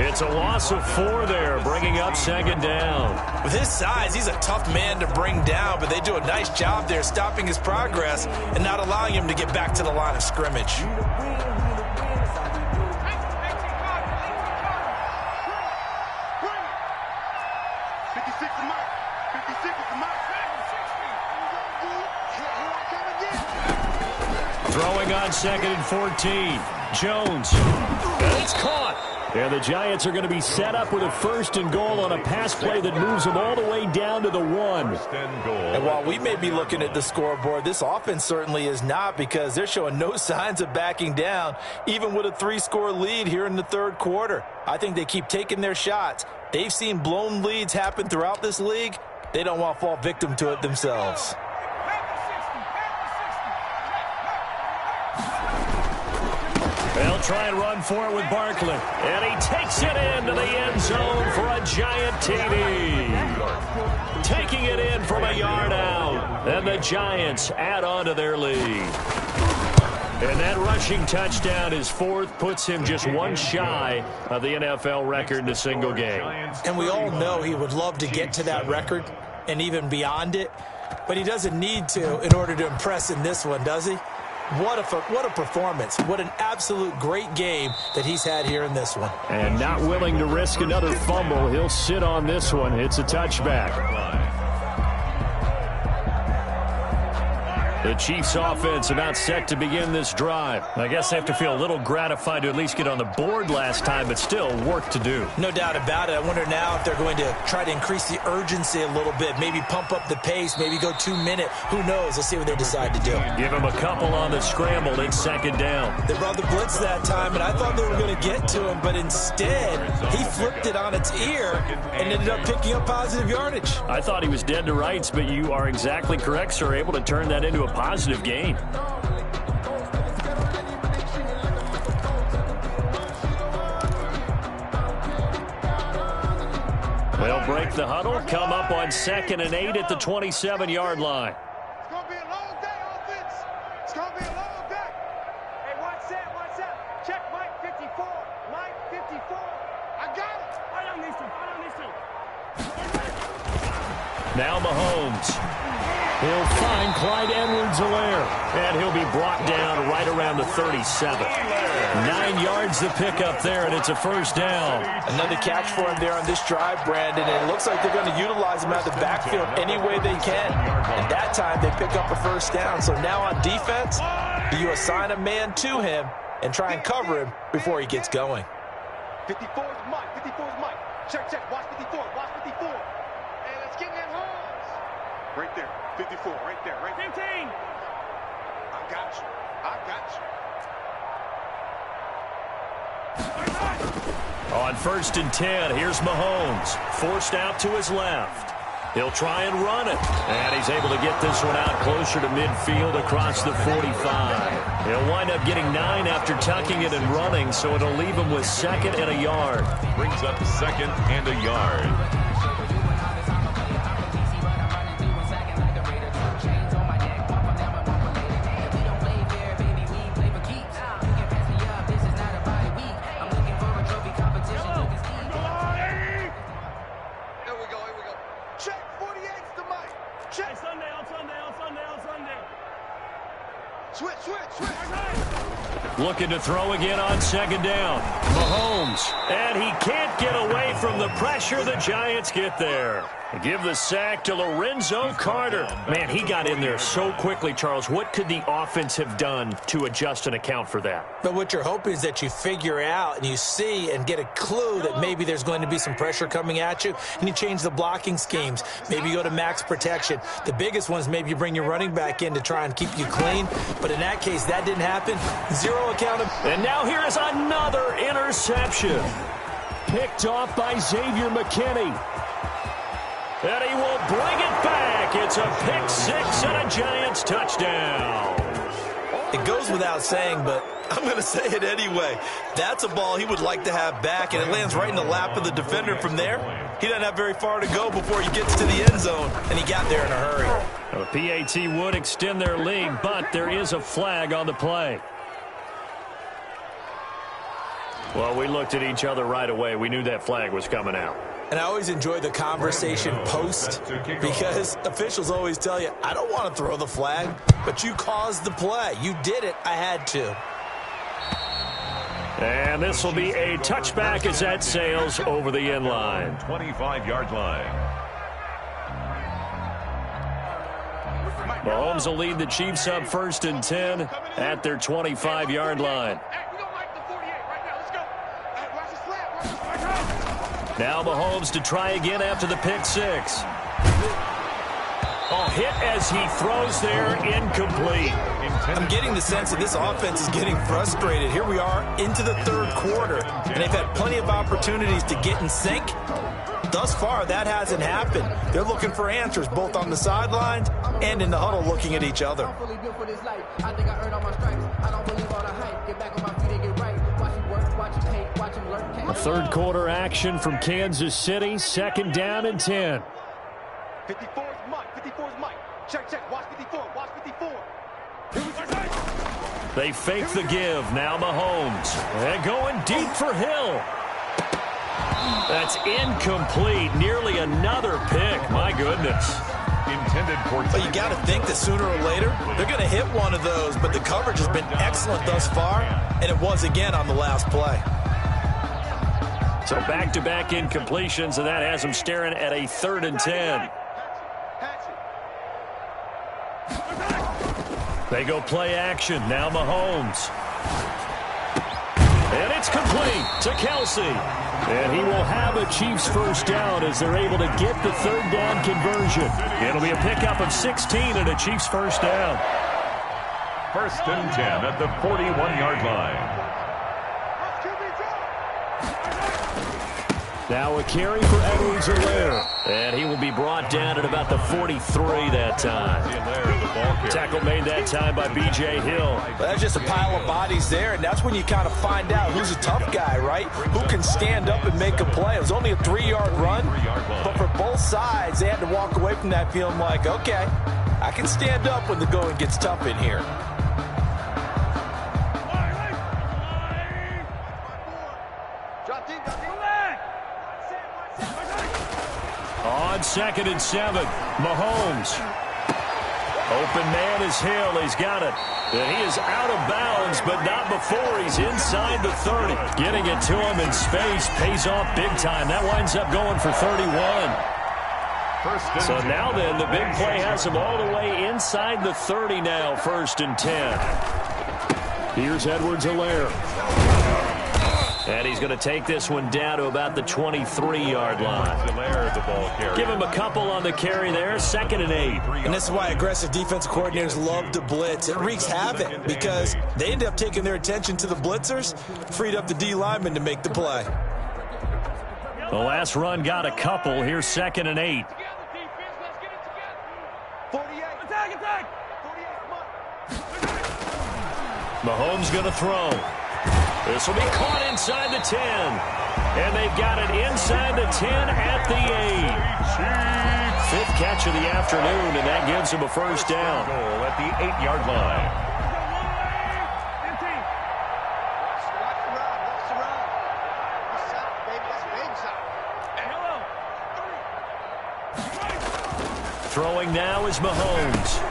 [SPEAKER 3] It's a loss of 4 there, bringing up second down.
[SPEAKER 5] With his size, he's a tough man to bring down, but they do a nice job there stopping his progress and not allowing him to get back to the line of scrimmage.
[SPEAKER 3] Throwing on second and 14. Jones. And it's caught. And the Giants are going to be set up with a first and goal on a pass play that moves them all the way down to the 1.
[SPEAKER 5] And while we may be looking at the scoreboard, this offense certainly is not because they're showing no signs of backing down, even with a 3-score lead here in the third quarter. I think they keep taking their shots. They've seen blown leads happen throughout this league. They don't want to fall victim to it themselves.
[SPEAKER 3] They'll try and run for it with Barkley. And he takes it into the end zone for a giant TD. Taking it in from a yard out. And the Giants add on to their lead. And that rushing touchdown, his 4th, puts him just 1 shy of the NFL record in a single game.
[SPEAKER 5] And we all know he would love to get to that record and even beyond it. But he doesn't need to in order to impress in this one, does he? What a performance. What an absolute great game that he's had here in this one.
[SPEAKER 3] And not willing to risk another fumble. He'll sit on this one. It's a touchback. The Chiefs offense about set to begin this drive. I guess they have to feel a little gratified to at least get on the board last time, but still work to do.
[SPEAKER 5] No doubt about it. I wonder now if they're going to try to increase the urgency a little bit, maybe pump up the pace, maybe go 2-minute. Who knows? Let's see what they decide to do.
[SPEAKER 3] Give them a couple on the scramble. It's second down.
[SPEAKER 5] They brought the blitz that time, and I thought they were going to get to him, but instead he flipped it on its ear and ended up picking up positive yardage.
[SPEAKER 3] I thought he was dead to rights, but you are exactly correct, sir. Able to turn that into a positive gain. They'll break the huddle, come up on 2nd and 8 at the 27-yard line.
[SPEAKER 6] It's going to be a long day, offense. It's going to be a long day. Hey, watch that, watch that. Check Mike 54. Mike 54. I got it. I don't need to.
[SPEAKER 3] Now Mahomes. He'll find Clyde Edwards-Helaire, and he'll be brought down right around the 37. 9 yards the pickup there, and it's a first down.
[SPEAKER 5] Another catch for him there on this drive, Brandon, and it looks like they're going to utilize him out of the backfield any way they can. And that time they pick up a first down. So now on defense, you assign a man to him and try and cover him before he gets going.
[SPEAKER 6] 54 is Mike. 54 is Mike. Check, check. Watch 54. Watch 54. And let's get in that holes. Right there. 54. Right there. Right there. 15. I got you. I got you.
[SPEAKER 3] On 1st and 10, here's Mahomes. Forced out to his left. He'll try and run it. And he's able to get this one out closer to midfield across the 45. He'll wind up getting 9 after tucking it and running, so it'll leave him with 2nd and a yard.
[SPEAKER 4] Brings up 2nd and a yard.
[SPEAKER 3] Looking to throw again on 2nd down. Mahomes. And he can't get away from the pressure. The Giants get there. Give the sack to Lorenzo Carter. Man, he got in there so quickly, Charles. What could the offense have done to adjust and account for that?
[SPEAKER 5] But what you're hoping is that you figure out and you see and get a clue that maybe there's going to be some pressure coming at you, and you change the blocking schemes. Maybe you go to max protection. The biggest one is maybe you bring your running back in to try and keep you clean. But in that case, that didn't happen. Zero accountability.
[SPEAKER 3] And now here is another interception. Picked off by Xavier McKinney. And he will bring it back. It's a pick six and a Giants touchdown.
[SPEAKER 5] It goes without saying, but I'm going to say it anyway. That's a ball he would like to have back, and it lands right in the lap of the defender from there. He doesn't have very far to go before he gets to the end zone, and he got there in a hurry.
[SPEAKER 3] The PAT would extend their lead, but there is a flag on the play. Well, we looked at each other right away. We knew that flag was coming out.
[SPEAKER 5] And I always enjoy the conversation post because officials always tell you, I don't want to throw the flag, but you caused the play. You did it. I had to.
[SPEAKER 3] And this will be a touchback as that sails over the end line.
[SPEAKER 4] 25-yard line.
[SPEAKER 3] Mahomes will lead the Chiefs up 1st and 10 at their 25-yard line. Now Mahomes to try again after the pick six. Oh, hit as he throws there, incomplete.
[SPEAKER 5] I'm getting the sense that this offense is getting frustrated. Here we are into the third quarter, and they've had plenty of opportunities to get in sync. Thus far, that hasn't happened. They're looking for answers both on the sidelines and in the huddle looking at each other.
[SPEAKER 3] Third quarter action from Kansas City, 2nd down and 10.
[SPEAKER 6] 54 is Mike. 54 is Mike. Check. Watch 54. Watch 54.
[SPEAKER 3] They fake the give. Now Mahomes. And going deep for Hill. That's incomplete. Nearly another pick. My goodness.
[SPEAKER 4] Intended for...
[SPEAKER 5] But you got to think that sooner or later, they're going to hit one of those. But the coverage has been excellent thus far, and it was again on the last play.
[SPEAKER 3] So back-to-back incompletions, and that has them staring at a 3rd and 10. They go play action. Now Mahomes. And it's complete to Kelsey. And he will have a Chiefs first down as they're able to get the 3rd down conversion. It'll be a pickup of 16 and a Chiefs first down.
[SPEAKER 4] 1st and 10 at the 41-yard line.
[SPEAKER 3] Now a carry for Edwards-Helaire. And he will be brought down at about the 43 that time. Tackle made that time by B.J. Hill.
[SPEAKER 5] Well, that's just a pile of bodies there, and that's when you kind of find out who's a tough guy, right? Who can stand up and make a play. It was only a 3-yard run, but for both sides, they had to walk away from that feeling like, okay, I can stand up when the going gets tough in here.
[SPEAKER 3] On 2nd and 7, Mahomes. Open man is Hill. He's got it. And he is out of bounds, but not before he's inside the 30. Getting it to him in space pays off big time. That winds up going for 31. So now then, the big play has him all the way inside the 30 now, 1st and 10. Here's Edwards-Helaire. And he's going to take this one down to about the 23-yard line. Give him a couple on the carry there, 2nd and 8.
[SPEAKER 5] And this is why aggressive defensive coordinators love to blitz. It wreaks havoc because they end up taking their attention to the blitzers, freed up the D lineman to make the play.
[SPEAKER 3] The last run got a couple. Here's 2nd and 8.
[SPEAKER 6] 48. Attack. 48.
[SPEAKER 3] Mahomes going to throw. This will be caught inside the 10. And they've got it inside the 10 at the 8. 5th catch of the afternoon, and that gives him a first down.
[SPEAKER 4] Goal at the 8-yard line.
[SPEAKER 3] Throwing now is Mahomes.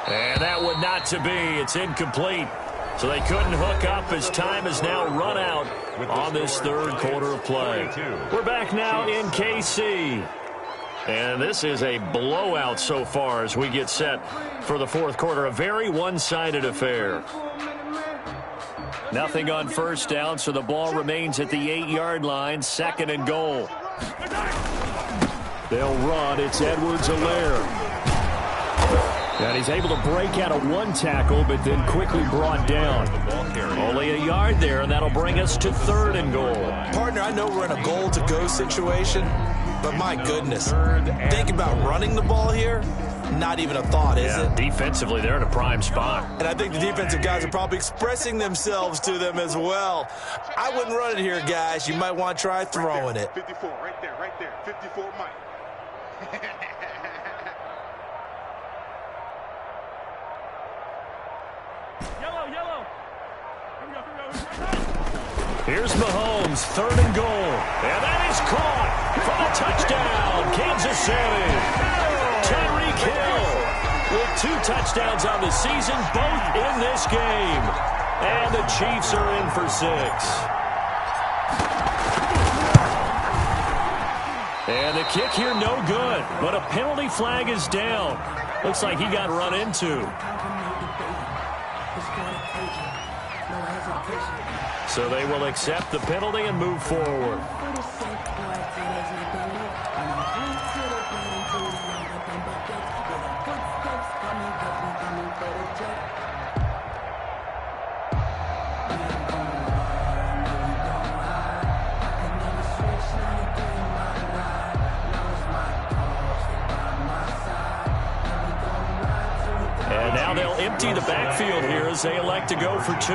[SPEAKER 3] And that would not to be. It's incomplete. So they couldn't hook up as time has now run out on this 3rd quarter of play. We're back now in KC. And this is a blowout so far as we get set for the 4th quarter. A very one-sided affair. Nothing on first down, so the ball remains at the 8-yard line. 2nd and goal. They'll run. It's Edwards-Helaire. And he's able to break out of one tackle, but then quickly brought down.
[SPEAKER 4] carry.
[SPEAKER 3] Only a yard there, and that'll bring us to 3rd and goal.
[SPEAKER 5] Partner, I know we're in a goal-to-go situation, but my goodness, think about running the ball here. Not even a thought, is it?
[SPEAKER 3] Defensively, they're in a prime spot.
[SPEAKER 5] And I think the defensive guys are probably expressing themselves to them as well. I wouldn't run it here, guys. You might want to try throwing it.
[SPEAKER 6] 54, right there, 54 Mike.
[SPEAKER 7] Yellow.
[SPEAKER 3] Here's Mahomes, 3rd and goal. And that is caught for the touchdown, Kansas City. Tyreek Hill with 2 touchdowns on the season, both in this game. And the Chiefs are in for 6. And the kick here, no good. But a penalty flag is down. Looks like he got run into. So they will accept the penalty and move forward. And now they'll empty the backfield here as they elect to go for 2.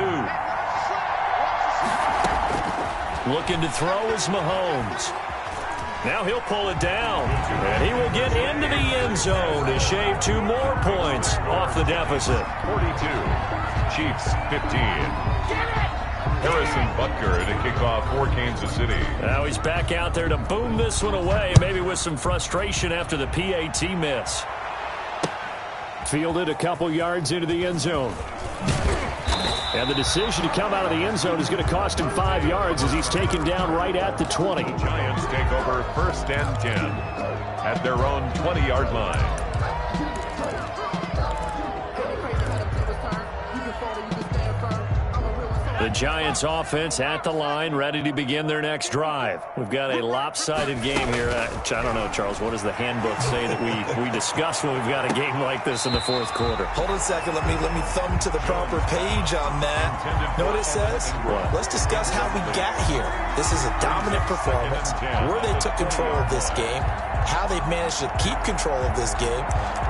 [SPEAKER 3] Looking to throw is Mahomes. Now he'll pull it down, and he will get into the end zone to shave 2 more points off the deficit.
[SPEAKER 4] 42, Chiefs 15. Harrison Butker to kick off for Kansas City.
[SPEAKER 3] Now he's back out there to boom this one away, maybe with some frustration after the PAT miss. Fielded a couple yards into the end zone. And the decision to come out of the end zone is going to cost him 5 yards as he's taken down right at the 20.
[SPEAKER 4] The Giants take over 1st and 10 at their own 20-yard line.
[SPEAKER 3] The Giants offense at the line, ready to begin their next drive. We've got a lopsided game here. I don't know, Charles, what does the handbook say that we discuss when we've got a game like this in the 4th quarter?
[SPEAKER 5] Hold on a second. Let me thumb to the proper page on that. Know what it says?
[SPEAKER 3] What?
[SPEAKER 5] Let's discuss how we got here. This is a dominant performance, where they took control of this game, how they've managed to keep control of this game,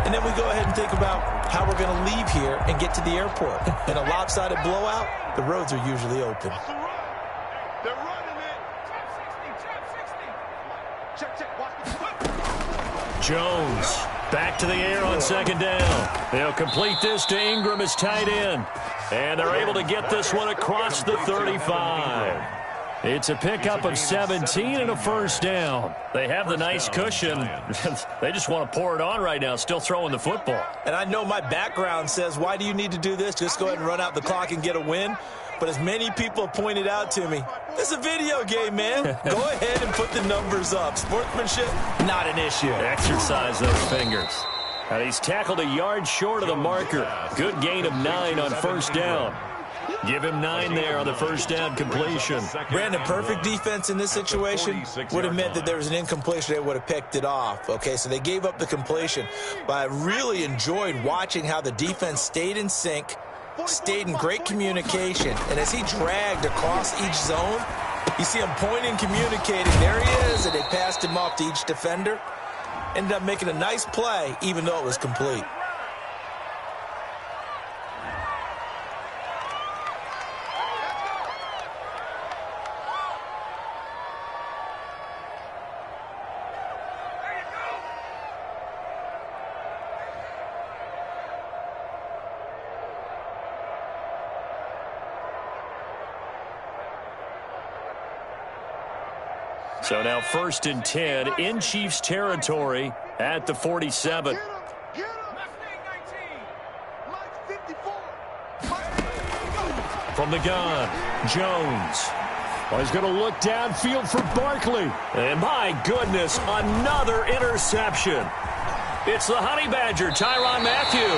[SPEAKER 5] and then we go ahead and think about how we're going to leave here and get to the airport. In a lopsided blowout, the roads are usually open.
[SPEAKER 6] They're running it. Check.
[SPEAKER 3] Jones back to the air on 2nd down. They'll complete this to Ingram as tight end. And they're able to get this one across the 35. It's a pickup of 17 and a 1st down. They have the nice cushion. They just want to pour it on right now, still throwing the football.
[SPEAKER 5] And I know my background says, why do you need to do this? Just go ahead and run out the clock and get a win. But as many people pointed out to me, this is a video game, man. Go ahead and put the numbers up. Sportsmanship, not an issue.
[SPEAKER 3] Exercise those fingers. And he's tackled a yard short of the marker. Good gain of 9 on 1st down. Give him 9 there on the 1st down completion.
[SPEAKER 5] Brandon, perfect defense in this situation would have meant that there was an incompletion. They would have picked it off. Okay, so they gave up the completion. But I really enjoyed watching how the defense stayed in sync, stayed in great communication. And as he dragged across each zone, you see him pointing, communicating. There he is, and they passed him off to each defender. Ended up making a nice play, even though it was complete.
[SPEAKER 3] So now 1st and 10 in Chiefs territory at the 47. From the gun, Jones. Well, he's going to look downfield for Barkley. And my goodness, another interception. It's the Honey Badger, Tyrann Mathieu.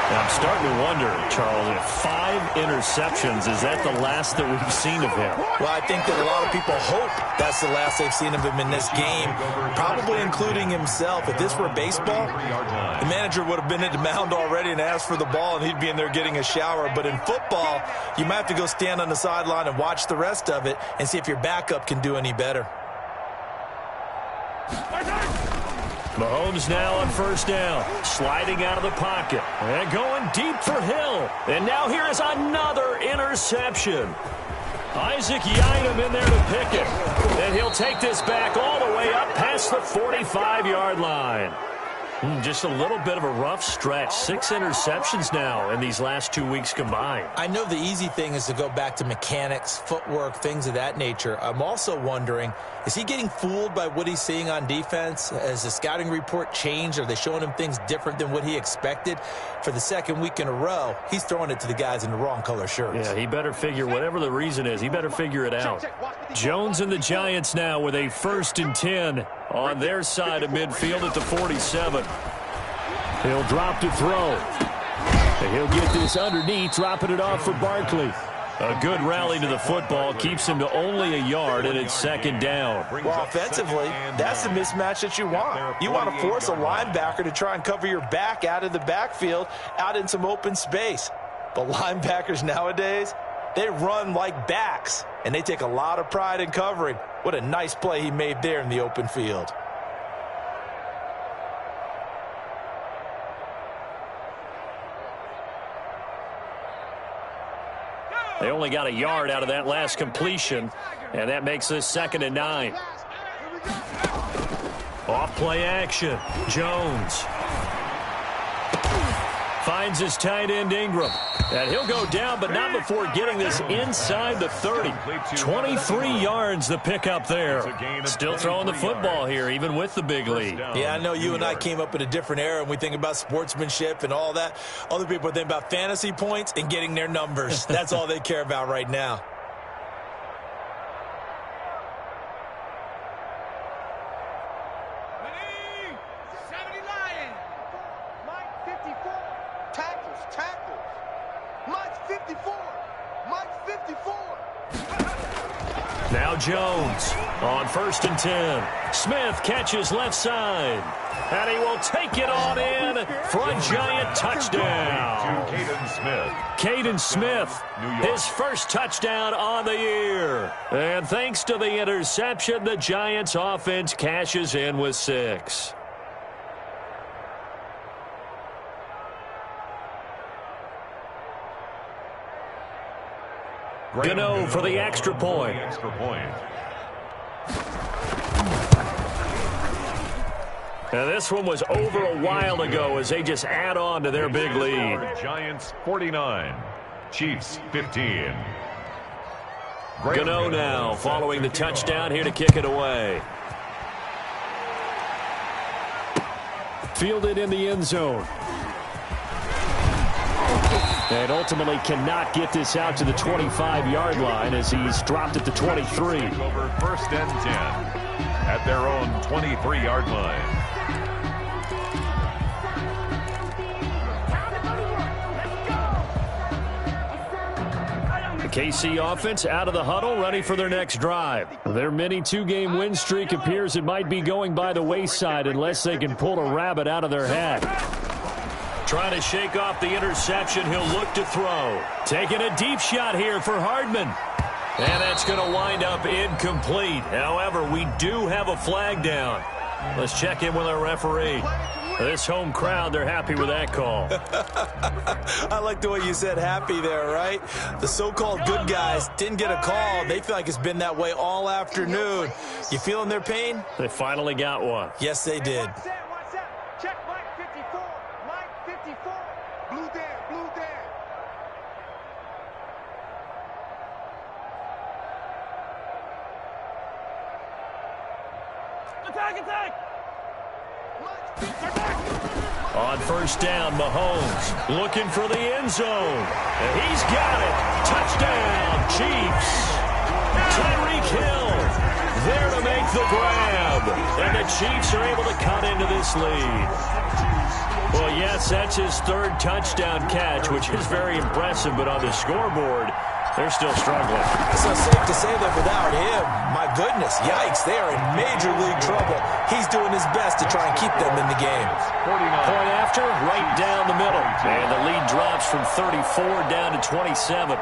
[SPEAKER 3] I'm starting to wonder, Charles, if 5 interceptions, is that the last that we've seen of him?
[SPEAKER 5] Well, I think that a lot of people hope that's the last they've seen of him in this game, probably including himself. If this were baseball, the manager would have been at the mound already and asked for the ball, and he'd be in there getting a shower. But in football, you might have to go stand on the sideline and watch the rest of it and see if your backup can do any better.
[SPEAKER 3] Mahomes now on first down, sliding out of the pocket, and going deep for Hill. And now here is another interception. Isaac Yiadom in there to pick it. And he'll take this back all the way up past the 45-yard line. Just a little bit of a rough stretch. 6 interceptions now in these last 2 weeks combined.
[SPEAKER 5] I know the easy thing is to go back to mechanics, footwork, things of that nature. I'm also wondering, is he getting fooled by what he's seeing on defense? Has the scouting report changed? Are they showing him things different than what he expected? For the second week in a row, he's throwing it to the guys in the wrong color shirts.
[SPEAKER 3] Yeah, he better figure, whatever the reason is, he better figure it out. Jones and the Giants now with a 1st and 10 on their side of midfield at the 47. He'll drop to throw. And he'll get this underneath, dropping it off for Barkley. A good rally to the football keeps him to only a yard, and it's 2nd down.
[SPEAKER 5] Well, offensively, that's the mismatch that you want. You want to force a linebacker to try and cover your back out of the backfield, out in some open space. But linebackers nowadays, they run like backs, and they take a lot of pride in covering. What a nice play he made there in the open field.
[SPEAKER 3] They only got a yard out of that last completion, and that makes this 2nd and 9. Off play action. Jones finds his tight end Ingram. And he'll go down, but not before getting this inside the 30. 23 yards the pickup there. Still throwing the football here, even with the big lead.
[SPEAKER 5] Yeah, I know you and I came up in a different era, and we think about sportsmanship and all that. Other people think about fantasy points and getting their numbers. That's all they care about right now.
[SPEAKER 3] Now Jones on 1st and 10. Smith catches left side. And he will take it on in for a Giant touchdown. Caden Smith, his first touchdown on the year. And thanks to the interception, the Giants offense cashes in with 6. Gano for the extra point. Now this one was over a while ago as they just add on to their big lead.
[SPEAKER 4] Giants 49, Chiefs 15.
[SPEAKER 3] Gano now following the touchdown here to kick it away. Fielded in the end zone. And ultimately cannot get this out to the 25-yard line as he's dropped at the 23.
[SPEAKER 4] Over 1st and 10 at their own 23-yard line.
[SPEAKER 3] The KC offense out of the huddle, ready for their next drive. Their mini 2-game win streak appears it might be going by the wayside unless they can pull a rabbit out of their hat. Trying to shake off the interception. He'll look to throw. Taking a deep shot here for Hardman. And that's going to wind up incomplete. However, we do have a flag down. Let's check in with our referee. This home crowd, they're happy with that call.
[SPEAKER 5] I like the way you said happy there, right? The so-called good guys didn't get a call. They feel like it's been that way all afternoon. You feeling their pain?
[SPEAKER 3] They finally got one.
[SPEAKER 5] Yes, they did.
[SPEAKER 3] On 1st down, Mahomes looking for the end zone. And he's got it. Touchdown, Chiefs. Tyreek Hill there to make the grab. And the Chiefs are able to cut into this lead. Well, yes, that's his third touchdown catch, which is very impressive. But on the scoreboard, they're still struggling.
[SPEAKER 5] So safe to say that without him, my goodness, yikes, they are in major league trouble. He's doing his best to try and keep them in the game.
[SPEAKER 3] Point after, right down the middle. And the lead drops from 34 down to 27.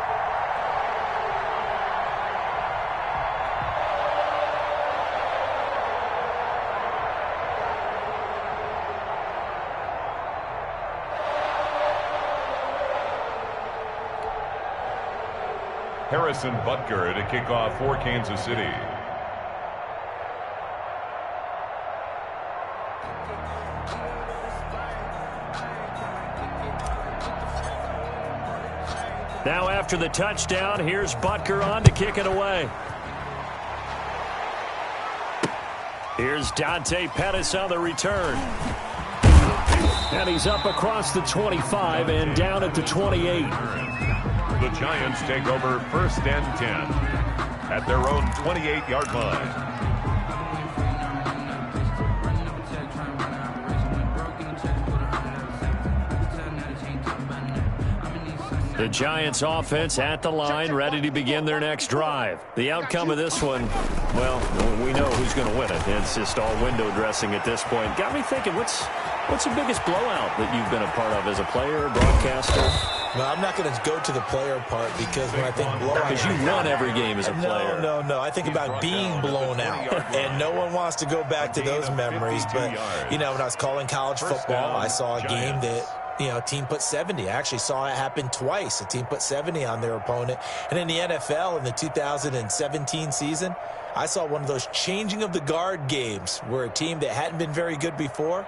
[SPEAKER 4] Harrison Butker to kick off for Kansas City.
[SPEAKER 3] Now after the touchdown, here's Butker on to kick it away. Here's Dante Pettis on the return. And he's up across the 25 and down at the 28.
[SPEAKER 4] The Giants take over 1st and 10 at their own 28-yard line.
[SPEAKER 3] The Giants offense at the line, ready to begin their next drive. The outcome of this one, well, we know who's going to win it. It's just all window dressing at this point. Got me thinking, what's the biggest blowout that you've been a part of as a player, broadcaster?
[SPEAKER 5] Well, I'm not going to go to the player part because when I think blowout...
[SPEAKER 3] Because you won every game as a player.
[SPEAKER 5] No. I think about being blown out. And no one wants to go back to those memories. But, you know, when I was calling college football, I saw a game that... a team put 70. I actually saw it happen twice. A team put 70 on their opponent. And in the NFL in the 2017 season, I saw one of those changing of the guard games where a team that hadn't been very good before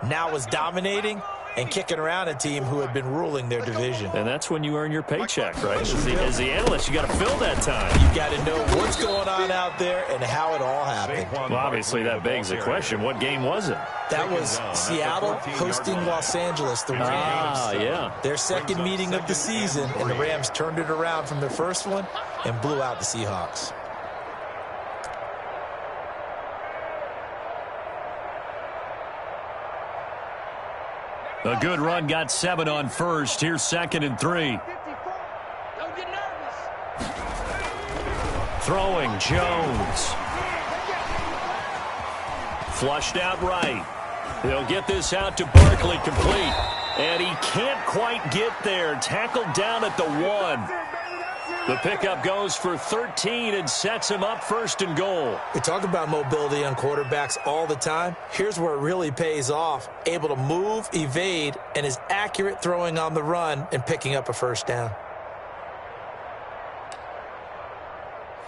[SPEAKER 5] now was dominating and kicking around a team who had been ruling their division.
[SPEAKER 3] And that's when you earn your paycheck, right? As the analyst, you got to fill that time.
[SPEAKER 5] You got to know what's going on out there and how it all happened.
[SPEAKER 3] Well, obviously, that begs the question, what game was it?
[SPEAKER 5] That was Seattle hosting Los Angeles, the Rams.
[SPEAKER 3] Ah, yeah.
[SPEAKER 5] Their second meeting of the season, and the Rams turned it around from their first one and blew out the Seahawks.
[SPEAKER 3] A good run, got 7 on first. Here's 2nd and 3.
[SPEAKER 6] Don't get nervous.
[SPEAKER 3] Throwing, Jones. Flushed out right. They'll get this out to Barkley, complete. And he can't quite get there. Tackled down at the 1. The pickup goes for 13 and sets him up 1st and goal.
[SPEAKER 5] We talk about mobility on quarterbacks all the time. Here's where it really pays off. Able to move, evade, and is accurate throwing on the run and picking up a 1st down.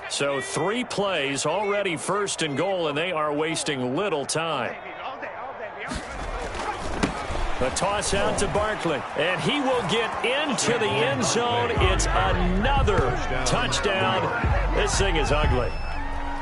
[SPEAKER 3] So 3 plays, already 1st and goal, and they are wasting little time. The toss out to Barkley, and he will get into the end zone. It's another touchdown. This thing is ugly.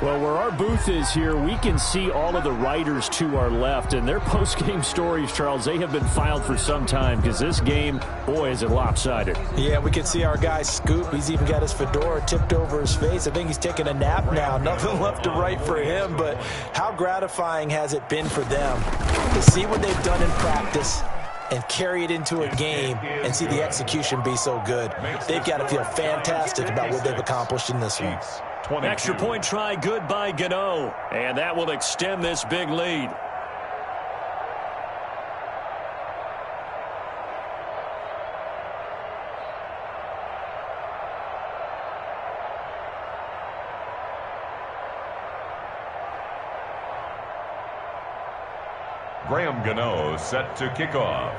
[SPEAKER 8] Well, where our booth is here, we can see all of the writers to our left, and their post-game stories, Charles, they have been filed for some time because this game, boy, is it lopsided.
[SPEAKER 5] Yeah, we can see our guy Scoop. He's even got his fedora tipped over his face. I think he's taking a nap now. Nothing left to write for him, but how gratifying has it been for them to see what they've done in practice and carry it into a game and see the execution be so good. They've got to feel fantastic about what they've accomplished in this one.
[SPEAKER 3] Extra point try good by Gano, and that will extend this big lead.
[SPEAKER 4] Graham Gano set to kick off.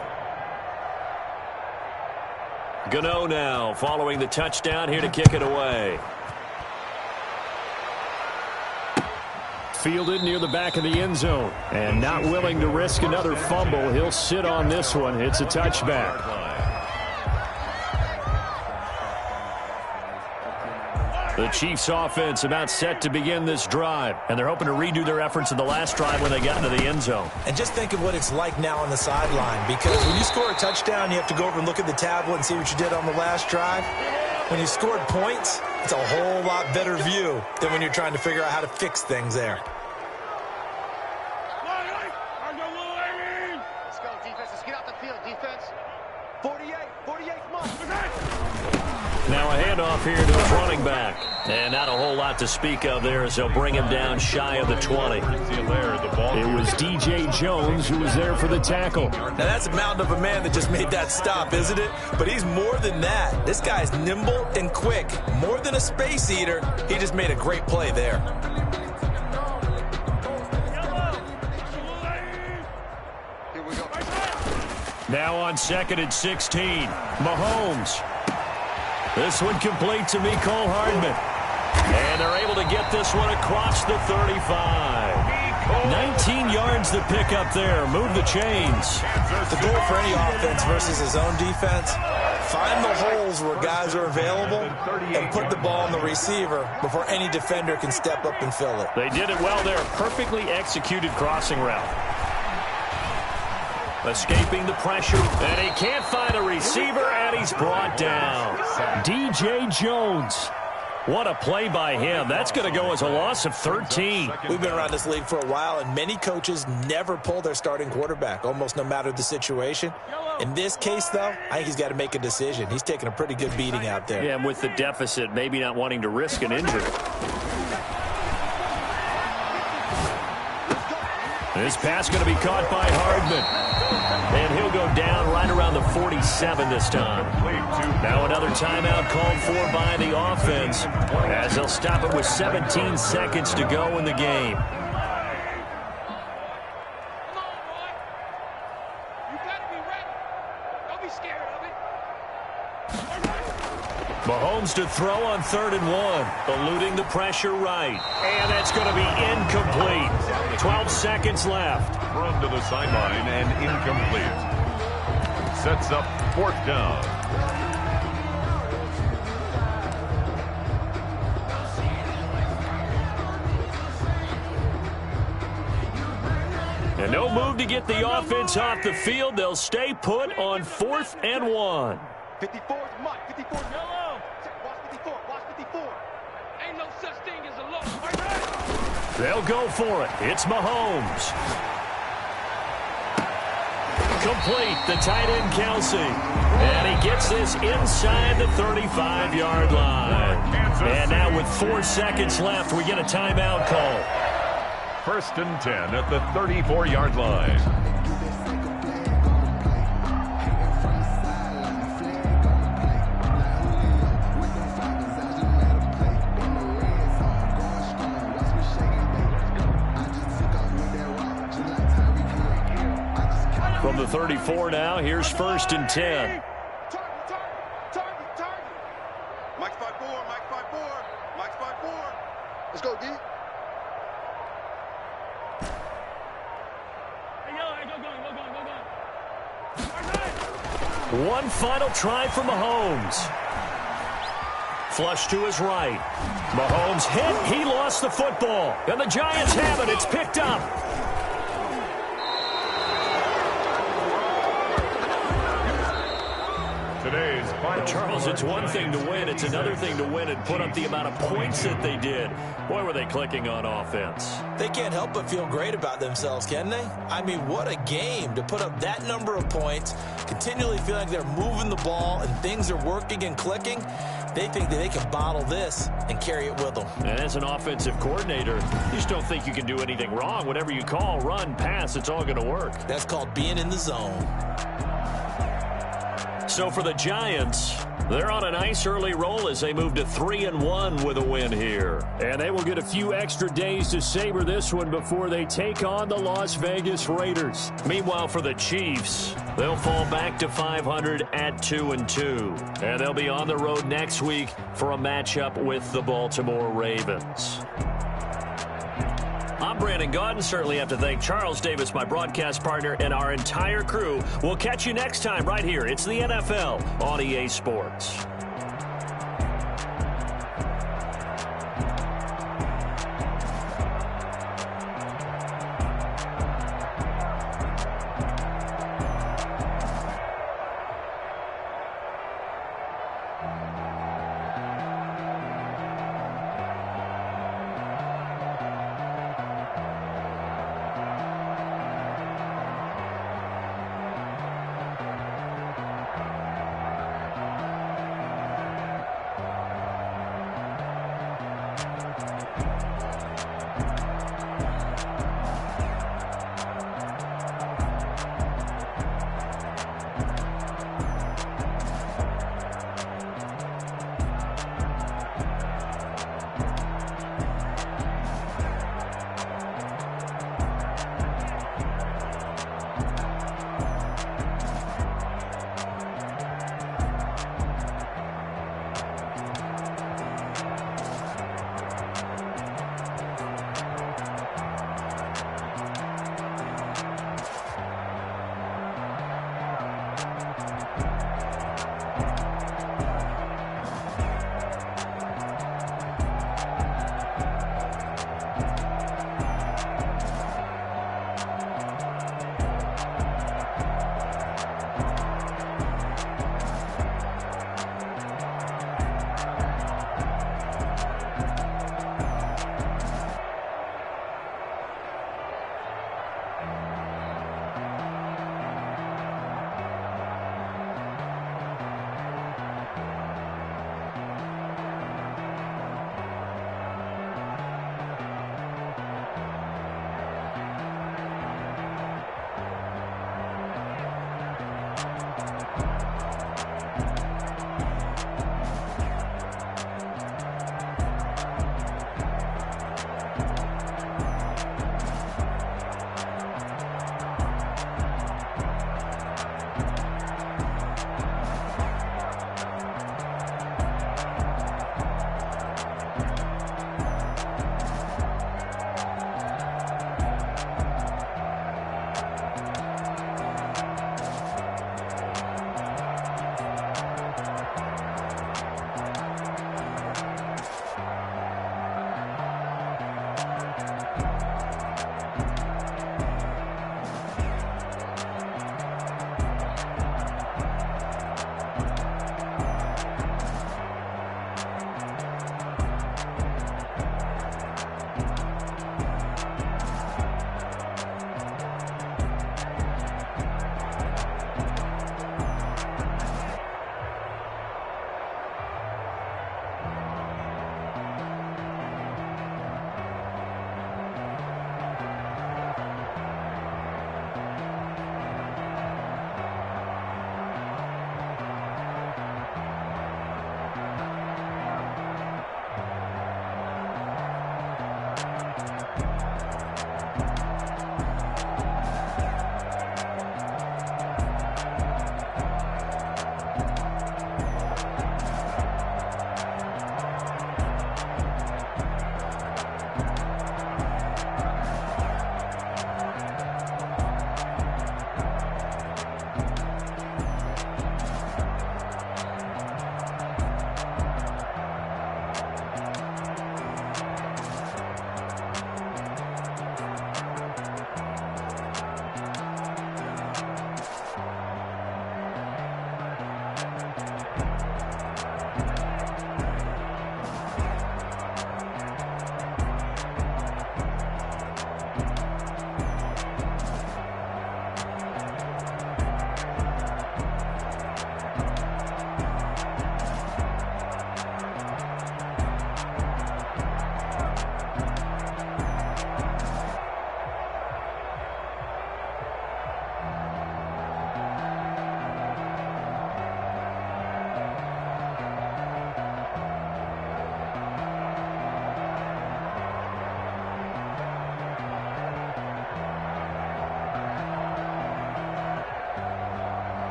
[SPEAKER 3] Gano now following the touchdown, here to kick it away.
[SPEAKER 8] Fielded near the back of the end zone. And not willing to risk another fumble. He'll sit on this one. It's a touchback.
[SPEAKER 3] The Chiefs offense about set to begin this drive. And they're hoping to redo their efforts in the last drive when they got into the end zone.
[SPEAKER 5] And just think of what it's like now on the sideline. Because when you score a touchdown, you have to go over and look at the tablet and see what you did on the last drive. When you scored points, it's a whole lot better view than when you're trying to figure out how to fix things there.
[SPEAKER 3] handoff here to his running back. And not a whole lot to speak of there as they'll bring him down shy of the 20.
[SPEAKER 8] It was DJ Jones who was there for the tackle.
[SPEAKER 5] Now that's a mountain of a man that just made that stop, isn't it? But he's more than that. This guy's nimble and quick. More than a space eater, he just made a great play there.
[SPEAKER 3] Now on 2nd and 16, Mahomes. This one complete to Mecole Hardman. And they're able to get this one across the 35. 19 yards to pick up there. Move the chains.
[SPEAKER 5] The goal for any offense versus his own defense, find the holes where guys are available and put the ball on the receiver before any defender can step up and fill it.
[SPEAKER 3] They did it well there. Perfectly executed crossing route. Escaping the pressure, and he can't find a receiver, and he's brought down.
[SPEAKER 8] DJ Jones.
[SPEAKER 3] What a play by him. That's going to go as a loss of 13.
[SPEAKER 5] We've been around this league for a while, and many coaches never pull their starting quarterback, almost no matter the situation. In this case, though, I think he's got to make a decision. He's taking a pretty good beating out there.
[SPEAKER 3] Yeah, and with the deficit, maybe not wanting to risk an injury. This pass going to be caught by Hardman. And he'll go down right around the 47 this time. Now another timeout called for by the offense as they'll stop it with 17 seconds to go in the game. Mahomes to throw on 3rd and 1, eluding the pressure right. And that's going to be incomplete. 12 seconds left.
[SPEAKER 4] Thrown to the sideline and incomplete. Sets up 4th down.
[SPEAKER 3] And no move to get the offense off the field. They'll stay put on 4th and 1.
[SPEAKER 6] 54 is Mike. 54 is yellow. Watch 54. Watch 54. Ain't no such thing as a loss.
[SPEAKER 3] They'll go for it. It's Mahomes. Complete. The tight end, Kelsey. And he gets this inside the 35-yard line. And now with 4 seconds left, we get a timeout call.
[SPEAKER 4] 1st and 10 at the 34-yard line.
[SPEAKER 3] From the 34 now, here's 1st and 10.
[SPEAKER 6] Target. Mike's 5-4. Mike's 5-4. Let's go, D.
[SPEAKER 3] One final try for Mahomes. Flush to his right. Mahomes hit. He lost the football. And the Giants have it. It's picked up.
[SPEAKER 4] Today's final.
[SPEAKER 3] Charles, it's one thing to win. It's another thing to win and put up the amount of points that they did. Boy, were they clicking on offense.
[SPEAKER 5] They can't help but feel great about themselves, can they? I mean, what a game to put up that number of points, continually feeling like they're moving the ball and things are working and clicking. They think that they can bottle this and carry it with them.
[SPEAKER 3] And as an offensive coordinator, you just don't think you can do anything wrong. Whatever you call, run, pass, it's all going to work.
[SPEAKER 5] That's called being in the zone.
[SPEAKER 3] So for the Giants, they're on a nice early roll as they move to 3-1 with a win here.
[SPEAKER 8] And they will get a few extra days to savor this one before they take on the Las Vegas Raiders.
[SPEAKER 3] Meanwhile, for the Chiefs, they'll fall back to 500 at 2-2. And they'll be on the road next week for a matchup with the Baltimore Ravens. I'm Brandon Gaudin. Certainly have to thank Charles Davis, my broadcast partner, and our entire crew. We'll catch you next time right here. It's the NFL on EA Sports.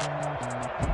[SPEAKER 3] it.